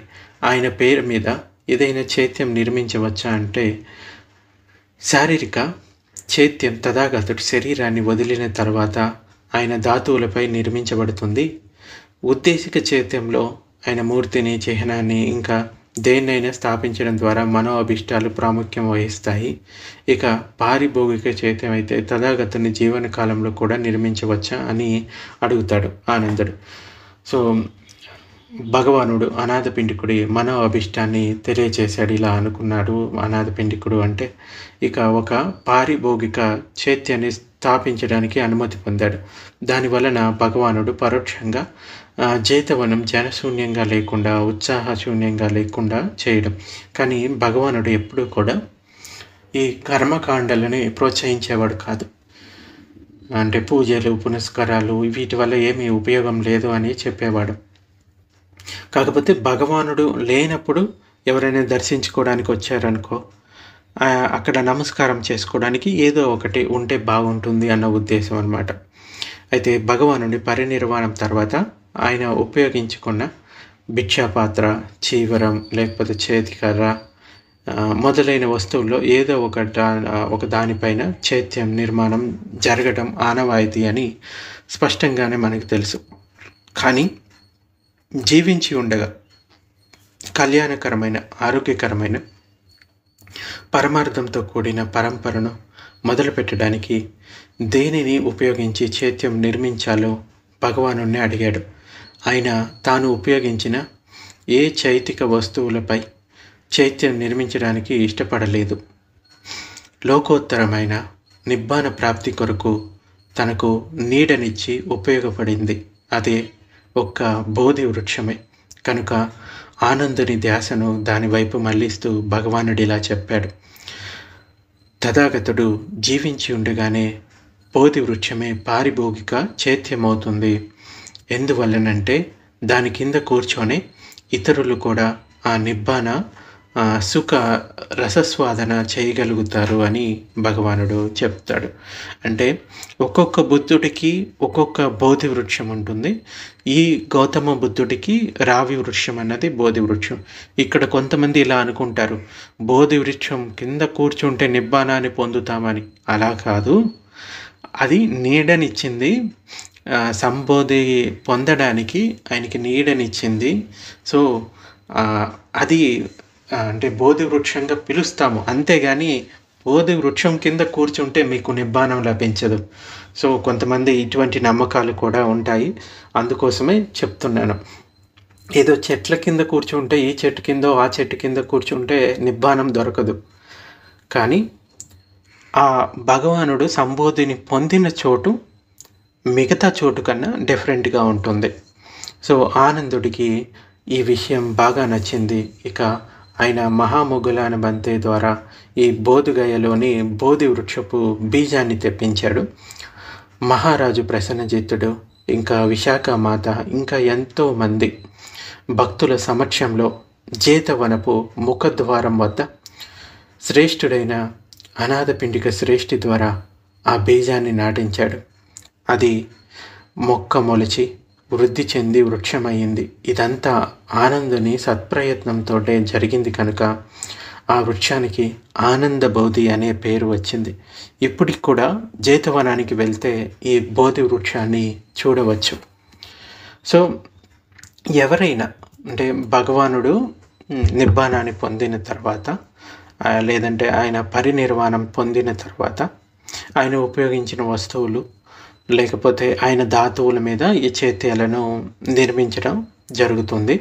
ఆయన పేరు మీద ఏదైనా చైత్యం నిర్మించవచ్చా అంటే, శారీరక చైత్యం తథాగతుడి శరీరాన్ని వదిలిన తర్వాత ఆయన ధాతువులపై నిర్మించబడుతుంది. ఉద్దేశిక చైత్యంలో ఆయన మూర్తిని చిహ్నాన్ని ఇంకా దేన్నైనా స్థాపించడం ద్వారా మనో అభిష్టాలు ప్రాముఖ్యం వహిస్తాయి. ఇక పారిభోగిక చైత్యం అయితే తథాగతుని జీవన కాలంలో కూడా నిర్మించవచ్చా అని అడుగుతాడు ఆనందుడు. సో భగవానుడు అనాథ పిండికుడి మనో అభిష్టాన్ని తెలియచేశాడు. ఇలా అనుకున్నాడు అనాథ పిండికుడు అంటే, ఇక ఒక పారిభోగిక చైత్యాన్ని స్థాపించడానికి అనుమతి పొందాడు. దానివలన భగవానుడు పరోక్షంగా జేతవనం జనశూన్యంగా లేకుండా ఉత్సాహశూన్యంగా లేకుండా చేయడం. కానీ భగవానుడు ఎప్పుడూ కూడా ఈ కర్మకాండలని ప్రోత్సహించేవాడు కాదు. అంటే పూజలు పునస్కారాలు వీటి వల్ల ఏమీ ఉపయోగం లేదు అని చెప్పేవాడు. కాకపోతే భగవానుడు లేనప్పుడు ఎవరైనా దర్శించుకోవడానికి వచ్చారనుకో, అక్కడ నమస్కారం చేసుకోవడానికి ఏదో ఒకటి ఉంటే బాగుంటుంది అన్న ఉద్దేశం అన్నమాట. అయితే భగవానుడి పరినిర్వాణం తర్వాత ఆయన ఉపయోగించుకున్న భిక్షాపాత్ర, చీవరం, లేకపోతే చేతికర్ర మొదలైన వస్తువుల్లో ఏదో ఒక దానిపైన చైత్యం నిర్మాణం జరగడం ఆనవాయితీ అని స్పష్టంగానే మనకు తెలుసు. కానీ జీవించి ఉండగా కళ్యాణకరమైన, ఆరోగ్యకరమైన, పరమార్థంతో కూడిన పరంపరను మొదలుపెట్టడానికి దేనిని ఉపయోగించి చైత్యం నిర్మించాలో భగవానుణ్ణి అడిగాడు. ఆయన తాను ఉపయోగించిన ఏ చైతిక వస్తువులపై చైత్యం నిర్మించడానికి ఇష్టపడలేదు. లోకోత్తరమైన నిబ్బాన ప్రాప్తి కొరకు తనకు నీడనిచ్చి ఉపయోగపడింది అదే ఒక్క బోధి వృక్షమే. కనుక ఆనందుని ధ్యాసను దానివైపు మళ్లిస్తూ భగవానుడిలా చెప్పాడు. తథాగతుడు జీవించి ఉండగానే బోధి వృక్షమే పారిభోగిక చైత్యమవుతుంది. ఎందువల్లనంటే దాని కింద కూర్చొని ఇతరులు కూడా ఆ నిబ్బాన సుఖ రసస్వాదన చేయగలుగుతారు అని భగవానుడు చెప్తాడు. అంటే ఒక్కొక్క బుద్ధుడికి ఒక్కొక్క బోధి వృక్షం ఉంటుంది. ఈ గౌతమ బుద్ధుడికి రావి వృక్షం అన్నది బోధి వృక్షం. ఇక్కడ కొంతమంది ఇలా అనుకుంటారు, బోధి వృక్షం కింద కూర్చుంటే నిబ్బానాన్ని పొందుతామని. అలా కాదు, అది నీడనిచ్చింది. సంబోధి పొందడానికి ఆయనకి నీడనిచ్చింది. సో అది అంటే బోధి వృక్షంగా పిలుస్తాము, అంతేగాని బోధి వృక్షం కింద కూర్చుంటే మీకు నిబ్బానం లభించదు. సో కొంతమంది ఇటువంటి నమ్మకాలు కూడా ఉంటాయి, అందుకోసమే చెప్తున్నాను. ఏదో చెట్ల కింద కూర్చుంటే, ఈ చెట్టు కిందో ఆ చెట్టు కింద కూర్చుంటే నిబ్బానం దొరకదు. కానీ ఆ భగవానుడు సంబోధిని పొందిన చోటు మిగతా చోటు కన్నా డిఫరెంట్గా ఉంటుంది. సో ఆనందుడికి ఈ విషయం బాగా నచ్చింది. ఇక ఆయన మహామొగులాన బంతే ద్వారా ఈ బోధుగయలోని బోధి వృక్షపు బీజాన్ని తెప్పించాడు. మహారాజు ప్రసన్నజిత్తుడు, ఇంకా విశాఖ మాత, ఇంకా ఎంతోమంది భక్తుల సమక్షంలో జేతవనపు ముఖద్వారం వద్ద శ్రేష్ఠుడైన అనాథపిండిక శ్రేష్ఠి ద్వారా ఆ బీజాన్ని నాటించాడు. అది మొక్క మొలిచి వృద్ధి చెంది వృక్షమయ్యింది. ఇదంతా ఆనందుని సత్ప్రయత్నంతో జరిగింది కనుక ఆ వృక్షానికి ఆనంద బోధి అనే పేరు వచ్చింది. ఇప్పటికి కూడా జేతవనానికి వెళ్తే ఈ బోధి వృక్షాన్ని చూడవచ్చు. సో ఎవరైనా అంటే భగవానుడు నిబ్బానాన్ని పొందిన తర్వాత, లేదంటే ఆయన పరినిర్వాణం పొందిన తర్వాత ఆయన ఉపయోగించిన వస్తువులు లేకపోతే ఆయన ధాతువుల మీద ఈ చైత్యాలను నిర్మించడం జరుగుతుంది.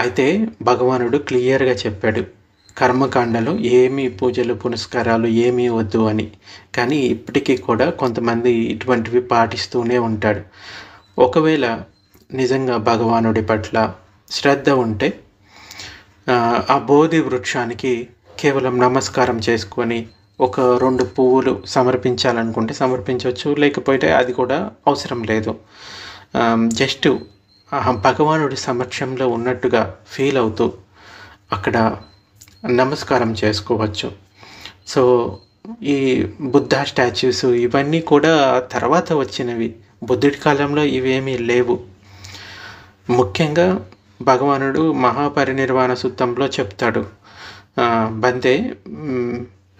అయితే భగవానుడు క్లియర్గా చెప్పాడు, కర్మకాండలో ఏమీ పూజలు పునస్కారాలు ఏమీ వద్దు అని. కానీ ఇప్పటికీ కూడా కొంతమంది ఇటువంటివి పాటిస్తూనే ఉంటాడు. ఒకవేళ నిజంగా భగవానుడి పట్ల శ్రద్ధ ఉంటే ఆ బోధి వృక్షానికి కేవలం నమస్కారం చేసుకొని ఒక 2 పువ్వులు సమర్పించాలనుకుంటే సమర్పించవచ్చు, లేకపోతే అది కూడా అవసరం లేదు. జస్ట్ భగవానుడి సమక్షంలో ఉన్నట్టుగా ఫీల్ అవుతూ అక్కడ నమస్కారం చేసుకోవచ్చు. సో ఈ బుద్ధ స్టాచ్యూస్ ఇవన్నీ కూడా తర్వాత వచ్చినవి, బుద్ధుడి కాలంలో ఇవేమీ లేవు. ముఖ్యంగా భగవానుడు మహాపరినిర్వాణ సూత్రంలో చెప్తాడు, బంతే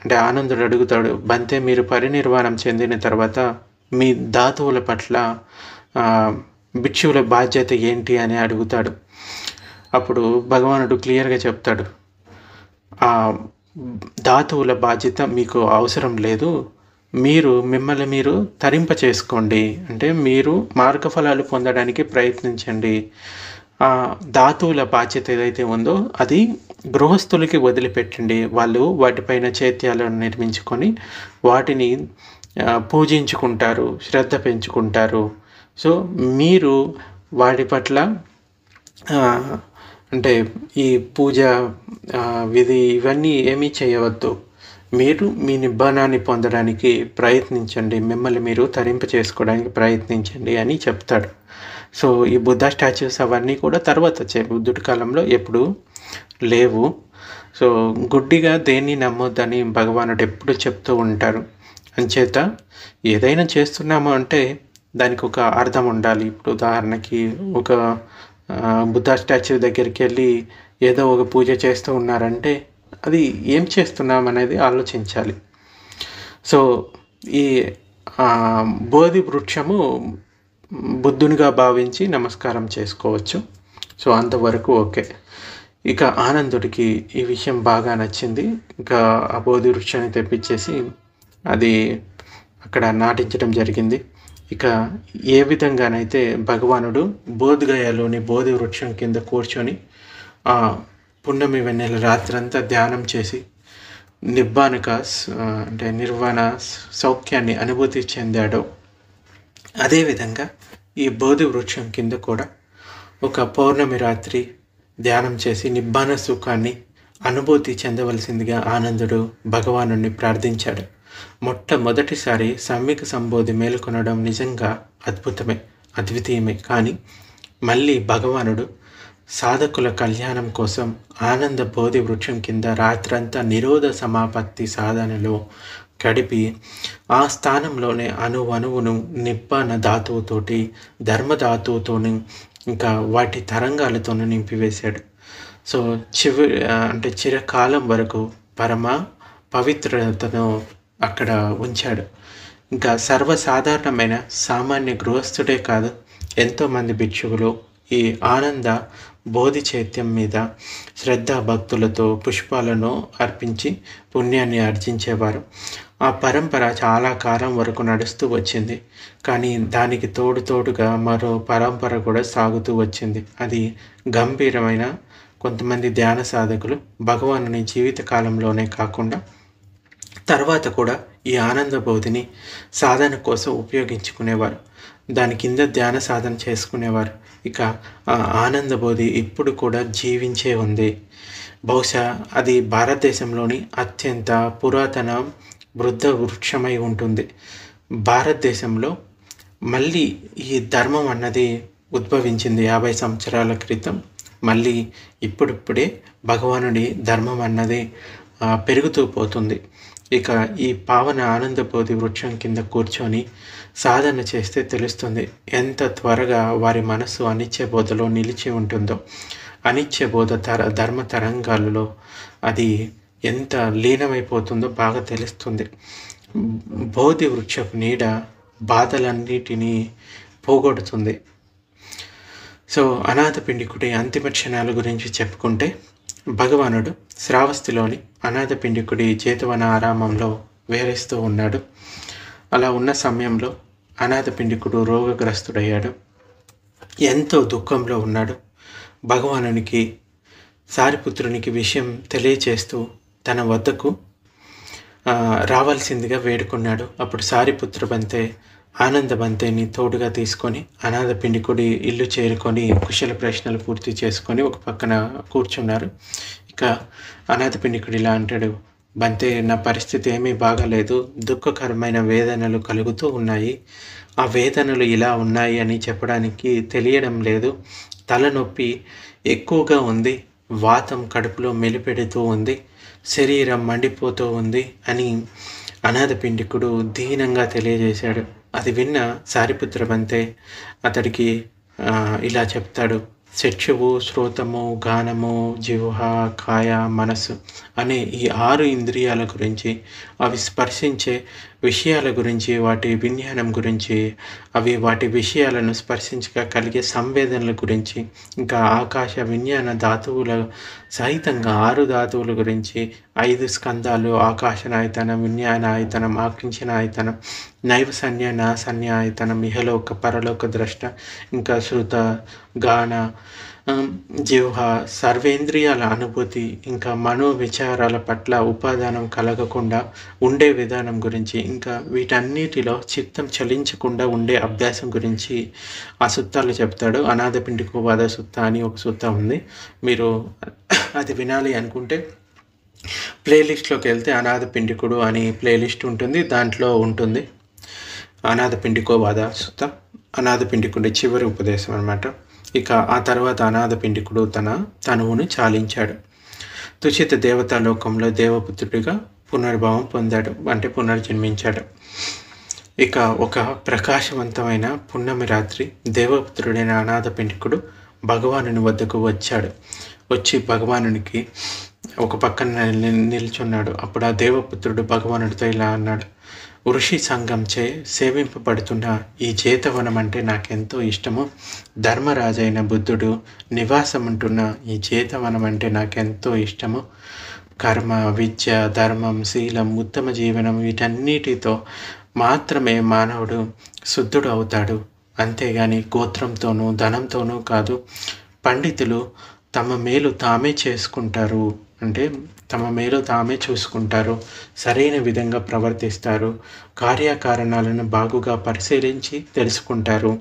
అంటే ఆనందుడు అడుగుతాడు, బంతే మీరు పరినిర్వాణం చెందిన తర్వాత మీ ధాతువుల పట్ల భిక్షువుల బాధ్యత ఏంటి అని అడుగుతాడు. అప్పుడు భగవానుడు క్లియర్గా చెప్తాడు, ఆ ధాతువుల బాధ్యత మీకు అవసరం లేదు, మీరు మిమ్మల్ని మీరు తరింప చేసుకోండి, అంటే మీరు మార్గఫలాలు పొందడానికి ప్రయత్నించండి. ఆ ధాతువుల బాధ్యత ఏదైతే ఉందో అది గృహస్థులకి వదిలిపెట్టండి. వాళ్ళు వాటిపైన చైత్యాలను నిర్మించుకొని వాటిని పూజించుకుంటారు, శ్రద్ధ పెంచుకుంటారు. సో మీరు వాటి పట్ల అంటే ఈ పూజ విధి ఇవన్నీ ఏమీ చేయవద్దు. మీరు మీ నిబ్బానాన్ని పొందడానికి ప్రయత్నించండి, మిమ్మల్ని మీరు తరింప చేసుకోవడానికి ప్రయత్నించండి అని చెప్తాడు. సో ఈ బుద్ధ స్టాచ్యూస్ అవన్నీ కూడా తర్వాత వచ్చాయి, బుద్ధుడి కాలంలో ఎప్పుడు లేవు. సో గుడ్డిగా దేన్ని నమ్మొద్దని భగవానుడు ఎప్పుడు చెప్తూ ఉంటారు. అంచేత ఏదైనా చేస్తున్నాము అంటే దానికి ఒక అర్థం ఉండాలి. ఇప్పుడు ఉదాహరణకి ఒక బుద్ధ స్టాచ్యూ దగ్గరికి వెళ్ళి ఏదో ఒక పూజ చేస్తూ ఉన్నారంటే అది ఏం చేస్తున్నాం అనేది ఆలోచించాలి. సో ఈ బోధి వృక్షము బుద్ధునిగా భావించి నమస్కారం చేసుకోవచ్చు. సో అంతవరకు ఓకే. ఇక ఆనందుడికి ఈ విషయం బాగా నచ్చింది. ఇంకా ఆ బోధి వృక్షాన్ని తెప్పించేసి అది అక్కడ నాటించడం జరిగింది. ఇక ఏ విధంగానైతే భగవానుడు బోధగయలోని బోధి వృక్షం కింద కూర్చొని ఆ పున్నమి వెన్నెల రాత్రంతా ధ్యానం చేసి అంటే నిర్వాణ సౌఖ్యాన్ని అనుభూతి చెందాడో అదేవిధంగా ఈ బోధి వృక్షం కింద కూడా ఒక పౌర్ణమి రాత్రి ధ్యానం చేసి నిబ్బాన సుఖాన్ని అనుభూతి చెందవలసిందిగా ఆనందుడు భగవానుడిని ప్రార్థించాడు. మొట్టమొదటిసారి సమ్యక్ సంబోధి మేలుకొనడం నిజంగా అద్వితీయమే. కానీ మళ్ళీ భగవానుడు సాధకుల కళ్యాణం కోసం ఆనంద బోధి వృక్షం కింద రాత్రంతా నిరోధ సమాపత్తి సాధనలో గడిపి ఆ స్థానంలోనే అణువును నిబ్బాన ధాతువుతోటి ధర్మధాతువుతోని ఇంకా వాటి తరంగాలతోనూ నింపివేశాడు. సో చిరకాలం వరకు పరమ పవిత్రతను అక్కడ ఉంచాడు. ఇంకా సర్వసాధారణమైన సామాన్య గృహస్థుడే కాదు, ఎంతోమంది భిక్షువులు ఈ ఆనంద బోధి చైత్యం మీద శ్రద్ధా భక్తులతో పుష్పాలను అర్పించి పుణ్యాన్ని ఆర్జించేవారు. ఆ పరంపర చాలా కాలం వరకు నడుస్తూ వచ్చింది. కానీ దానికి తోడుగా మరో పరంపర కూడా సాగుతూ వచ్చింది. అది గంభీరమైన కొంతమంది ధ్యాన సాధకులు భగవానుని జీవిత కాలంలోనే కాకుండా తర్వాత కూడా ఈ ఆనంద బోధిని సాధన కోసం ఉపయోగించుకునేవారు. దాని కింద ధ్యాన సాధన చేసుకునేవారు. ఇక ఆ ఆనంద బోధి ఇప్పుడు కూడా జీవించే ఉంది. బహుశా అది భారతదేశంలోని అత్యంత పురాతన వృద్ధ వృక్షమై ఉంటుంది. భారతదేశంలో మళ్ళీ ఈ ధర్మం అన్నది ఉద్భవించింది 50 సంవత్సరాల క్రితం. మళ్ళీ ఇప్పుడిప్పుడే భగవానుడి ధర్మం అన్నది పెరుగుతూ పోతుంది. ఇక ఈ పావన ఆనందబోధి వృక్షం కింద కూర్చొని సాధన చేస్తే తెలుస్తుంది ఎంత త్వరగా వారి మనస్సు అనిత్య బోధలో నిలిచి ఉంటుందో. అనిత్య బోధ ధర్మ తరంగాలలో అది ఎంత లీనమైపోతుందో బాగా తెలుస్తుంది. బోధి వృక్షపు నీడ బాధలన్నిటినీ పోగొడుతుంది. సో అనాథ పిండికుడి అంతిమ క్షణాల గురించి చెప్పుకుంటే భగవానుడు శ్రావస్తిలోని అనాథ పిండికుడి జేతవన ఆరామంలో విహరిస్తూ ఉన్నాడు. అలా ఉన్న సమయంలో అనాథ పిండికుడు రోగగ్రస్తుడయ్యాడు. ఎంతో దుఃఖంలో ఉన్నాడు. భగవానునికి సారిపుత్రునికి విషయం తెలియచేస్తూ తన వద్దకు రావాల్సిందిగా వేడుకున్నాడు. అప్పుడు సారిపుత్ర బంతే ఆనంద బంతేని తోడుగా తీసుకొని అనాథ పిండికుడి ఇల్లు చేరుకొని కుశల ప్రశ్నలు పూర్తి చేసుకొని ఒక పక్కన కూర్చున్నారు. ఇక అనాథ పిండికుడు ఇలా అంటాడు, బంతే, నా పరిస్థితి ఏమీ బాగాలేదు, దుఃఖకరమైన వేదనలు కలుగుతూ ఉన్నాయి. ఆ వేదనలు ఇలా ఉన్నాయి అని చెప్పడానికి తెలియడం లేదు. తలనొప్పి ఎక్కువగా ఉంది, వాతం కడుపులో మెలిపెడుతూ ఉంది, శరీరం మండిపోతూ ఉంది అని అనాథ పిండికుడు దీనంగా తెలియజేశాడు. అది విన్న సారిపుత్ర బంతే అతడికి ఇలా చెప్తాడు, చక్షువు, శ్రోతము, గానము, జిహ్వ, కాయ, మనస్సు అనే ఈ 6 ఇంద్రియాల గురించి, అవి స్పర్శించే విషయాల గురించి, వాటి విజ్ఞానం గురించి, అవి వాటి విషయాలను స్పర్శించగా కలిగే సంవేదనల గురించి, ఇంకా ఆకాశ విజ్ఞాన ధాతువుల సహితంగా 6 ధాతువుల గురించి, 5 స్కందాలు, ఆకాశనాయతనం, విజ్ఞానాయతనం, ఆకించనాయతనం, నైవ సన్య నా సన్యాయతనం, ఇహలోక పరలోక ద్రష్ట, ఇంకా శృత, గాన, జిహ్వ, సర్వేంద్రియాల అనుభూతి, ఇంకా మనో విచారాల పట్ల ఉపాదానం కలగకుండా ఉండే విధానం గురించి, ఇంకా వీటన్నిటిలో చిత్తం చలించకుండా ఉండే అభ్యాసం గురించి ఆ సుత్తాలు చెప్తాడు. అనాథ పిండికోవాద సుత్త అని ఒక సుత్త ఉంది. మీరు అది వినాలి అనుకుంటే ప్లేలిస్ట్లోకి వెళ్తే అనాథ పిండికుడు అని ప్లేలిస్ట్ ఉంటుంది, దాంట్లో ఉంటుంది అనాథ పిండికోవాద సుత్త, అనాథ పిండికుడి చివరి ఉపదేశం అన్నమాట. ఇక ఆ తర్వాత అనాథ పిండికుడు తన తనువును చాలించాడు. తుషిత దేవతాలోకంలో దేవపుత్రుడిగా పునర్భావం పొందాడు, అంటే పునర్జన్మించాడు. ఇక ఒక ప్రకాశవంతమైన పున్నమి రాత్రి దేవపుత్రుడైన అనాథ పిండికుడు భగవానుని వద్దకు వచ్చాడు. వచ్చి భగవానునికి ఒక పక్కన నిల్చున్నాడు. అప్పుడు ఆ దేవపుత్రుడు భగవానుడితో ఇలా అన్నాడు: ఋషి సంఘంచే సేవింపబడుతున్న ఈ జేతవనం అంటే నాకెంతో ఇష్టము. ధర్మరాజైన బుద్ధుడు నివాసం ఉంటున్న ఈ జేతవనం అంటే నాకెంతో ఇష్టము. కర్మ, విద్య, ధర్మం, శీలం, ఉత్తమ జీవనం వీటన్నిటితో మాత్రమే మానవుడు శుద్ధుడు అవుతాడు. అంతేగాని గోత్రంతోనూ ధనంతోనూ కాదు. పండితులు తమ మేలు తామే చేసుకుంటారు, అంటే తమ మేలు తామే చూసుకుంటారు, సరైన విధంగా ప్రవర్తిస్తారు, కార్యకారణాలను బాగుగా పరిశీలించి తెలుసుకుంటారు.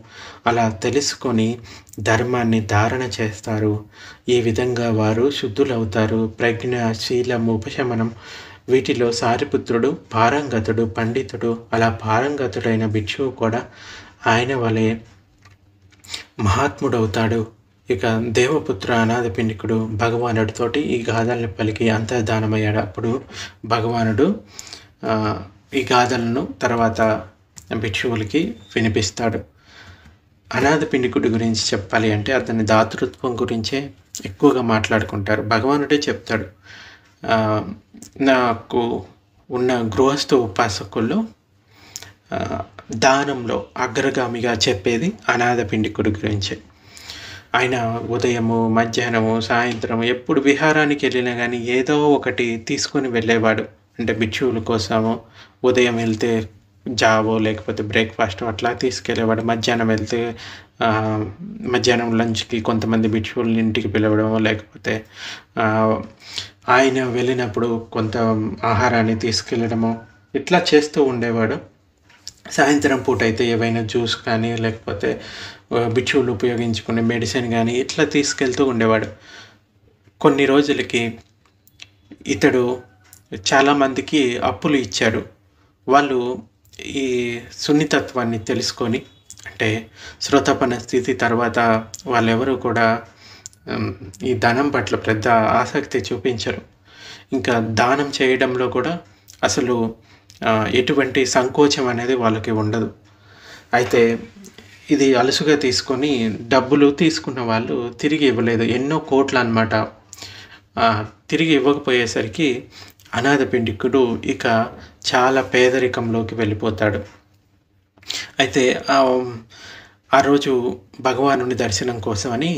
అలా తెలుసుకొని ధర్మాన్ని ధారణ చేస్తారు. ఈ విధంగా వారు శుద్ధులవుతారు. ప్రజ్ఞ, శీలం, ఉపశమనం వీటిలో సారిపుత్రుడు పారంగతుడు, పండితుడు. అలా పారంగతుడైన భిక్షువు కూడా ఆయన వలె మహాత్ముడవుతాడు. ఇక దేవపుత్ర అనాథ పిండికుడు భగవానుడితోటి ఈ గాథల్ని పలికి అంతర్ధానమయ్యాడు. అప్పుడు భగవానుడు ఈ గాథలను తర్వాత భిక్షువులకి వినిపిస్తాడు. అనాథ పిండికుడి గురించి చెప్పాలి అంటే అతని దాతృత్వం గురించే ఎక్కువగా మాట్లాడుకుంటారు. భగవానుడే చెప్తాడు, నాకు ఉన్న గృహస్థ ఉపాసకుల్లో దానంలో అగ్రగామిగా చెప్పేది అనాథ పిండికుడి గురించే. ఆయన ఉదయము, మధ్యాహ్నము, సాయంత్రం ఎప్పుడు విహారానికి వెళ్ళినా కానీ ఏదో ఒకటి తీసుకొని వెళ్ళేవాడు. అంటే భిక్షువుల కోసము ఉదయం వెళ్తే జావో లేకపోతే బ్రేక్ఫాస్ట్ అట్లా తీసుకెళ్ళేవాడు. మధ్యాహ్నం వెళ్తే మధ్యాహ్నం లంచ్కి కొంతమంది భిక్షువుల ఇంటికి పిలవడమో, లేకపోతే ఆయన వెళ్ళినప్పుడు కొంత ఆహారాన్ని తీసుకెళ్ళడమో ఇట్లా చేస్తూ ఉండేవాడు. సాయంత్రం పూట అయితే ఏవైనా జ్యూస్ కానీ లేకపోతే భిక్షువులు ఉపయోగించుకునే మెడిసిన్ కానీ ఇట్లా తీసుకెళ్తూ ఉండేవాడు. కొన్ని రోజులకి ఇతడు చాలామందికి అప్పులు ఇచ్చాడు. వాళ్ళు ఈ సున్నితత్వాన్ని తెలుసుకొని, అంటే శ్రోతపన స్థితి తర్వాత వాళ్ళెవరూ కూడా ఈ ధనం పట్ల పెద్ద ఆసక్తి చూపించరు. ఇంకా దానం చేయడంలో కూడా అసలు ఎటువంటి సంకోచం అనేది వాళ్ళకి ఉండదు. అయితే ఇది అలుసుగా తీసుకొని డబ్బులు తీసుకున్న వాళ్ళు తిరిగి ఇవ్వలేదు, ఎన్నో కోట్లు అన్నమాట. తిరిగి ఇవ్వకపోయేసరికి అనాథ పిండికుడు ఇక చాలా పేదరికంలోకి వెళ్ళిపోతాడు. అయితే ఆ రోజు భగవానుని దర్శనం కోసమని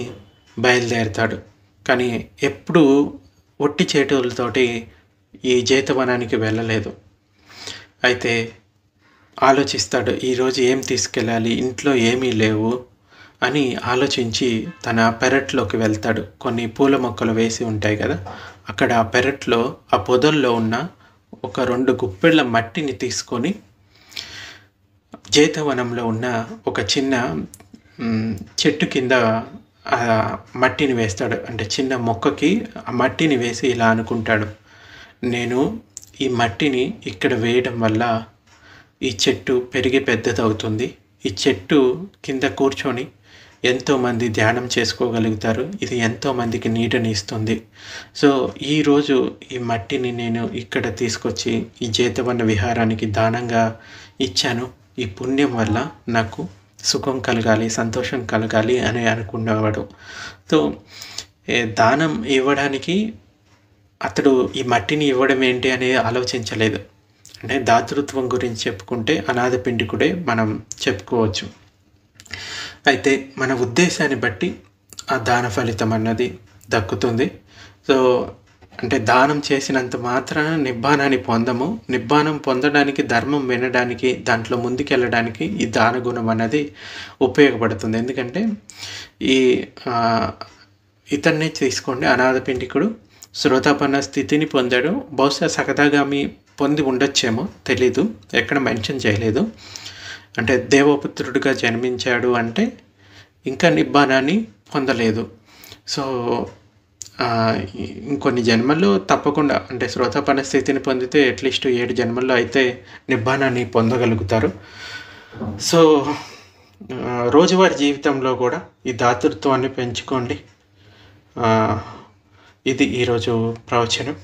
బయలుదేరుతాడు. కానీ ఎప్పుడూ ఒట్టి చేతులతోటి ఈ జేతవనానికి వెళ్ళలేదు. అయితే ఆలోచిస్తాడు, ఈరోజు ఏం తీసుకెళ్ళాలి, ఇంట్లో ఏమీ లేవు అని ఆలోచించి తన పెరట్లోకి వెళ్తాడు. కొన్ని పూల మొక్కలు వేసి ఉంటాయి కదా, అక్కడ ఆ పెరట్లో ఆ పొదల్లో ఉన్న ఒక 2 గుప్పెళ్ళ మట్టిని తీసుకొని జేతవనంలో ఉన్న ఒక చిన్న చెట్టు కింద ఆ మట్టిని వేస్తాడు. అంటే చిన్న మొక్కకి ఆ మట్టిని వేసి ఇలా అనుకుంటాడు, నేను ఈ మట్టిని ఇక్కడ వేయడం వల్ల ఈ చెట్టు పెరిగి పెద్దదవుతుంది. ఈ చెట్టు కింద కూర్చొని ఎంతోమంది ధ్యానం చేసుకోగలుగుతారు. ఇది ఎంతోమందికి నీడని ఇస్తుంది. సో ఈరోజు ఈ మట్టిని నేను ఇక్కడ తీసుకొచ్చి ఈ జేతవన విహారానికి దానంగా ఇచ్చాను. ఈ పుణ్యం వల్ల నాకు సుఖం కలగాలి, సంతోషం కలగాలి అని అనుకున్నవాడు. సో దానం ఇవ్వడానికి అతడు ఈ మట్టిని ఇవ్వడం ఏంటి అనేది ఆలోచించలేదు. అంటే దాతృత్వం గురించి చెప్పుకుంటే అనాథ పిండికుడే మనం చెప్పుకోవచ్చు. అయితే మన ఉద్దేశాన్ని బట్టి ఆ దాన ఫలితం అన్నది దక్కుతుంది. సో అంటే దానం చేసినంత మాత్రాన నిబ్బానాన్ని పొందము. నిబ్బానం పొందడానికి, ధర్మం వినడానికి, దాంట్లో ముందుకెళ్ళడానికి ఈ దాన గుణం అన్నది ఉపయోగపడుతుంది. ఎందుకంటే ఈ ఇతన్నే తీసుకోండి, అనాథ పిండికుడు శ్రోతాపన్న స్థితిని పొందాడు. బహుశా సకదాగామి పొంది ఉండొచ్చేమో, తెలీదు, ఎక్కడ మెన్షన్ చేయలేదు. అంటే దేవపుత్రుడిగా జన్మించాడు అంటే ఇంకా నిబ్బానాన్ని పొందలేదు. సో ఇంకొన్ని జన్మల్లో తప్పకుండా, అంటే శ్రోతాపన్న స్థితిని పొందితే అట్లీస్ట్ 7 జన్మల్లో అయితే నిబ్బానాన్ని పొందగలుగుతారు. సో రోజువారీ జీవితంలో కూడా ఈ దాతృత్వాన్ని పెంచుకోండి. ఇది ఈరోజు ప్రవచనం.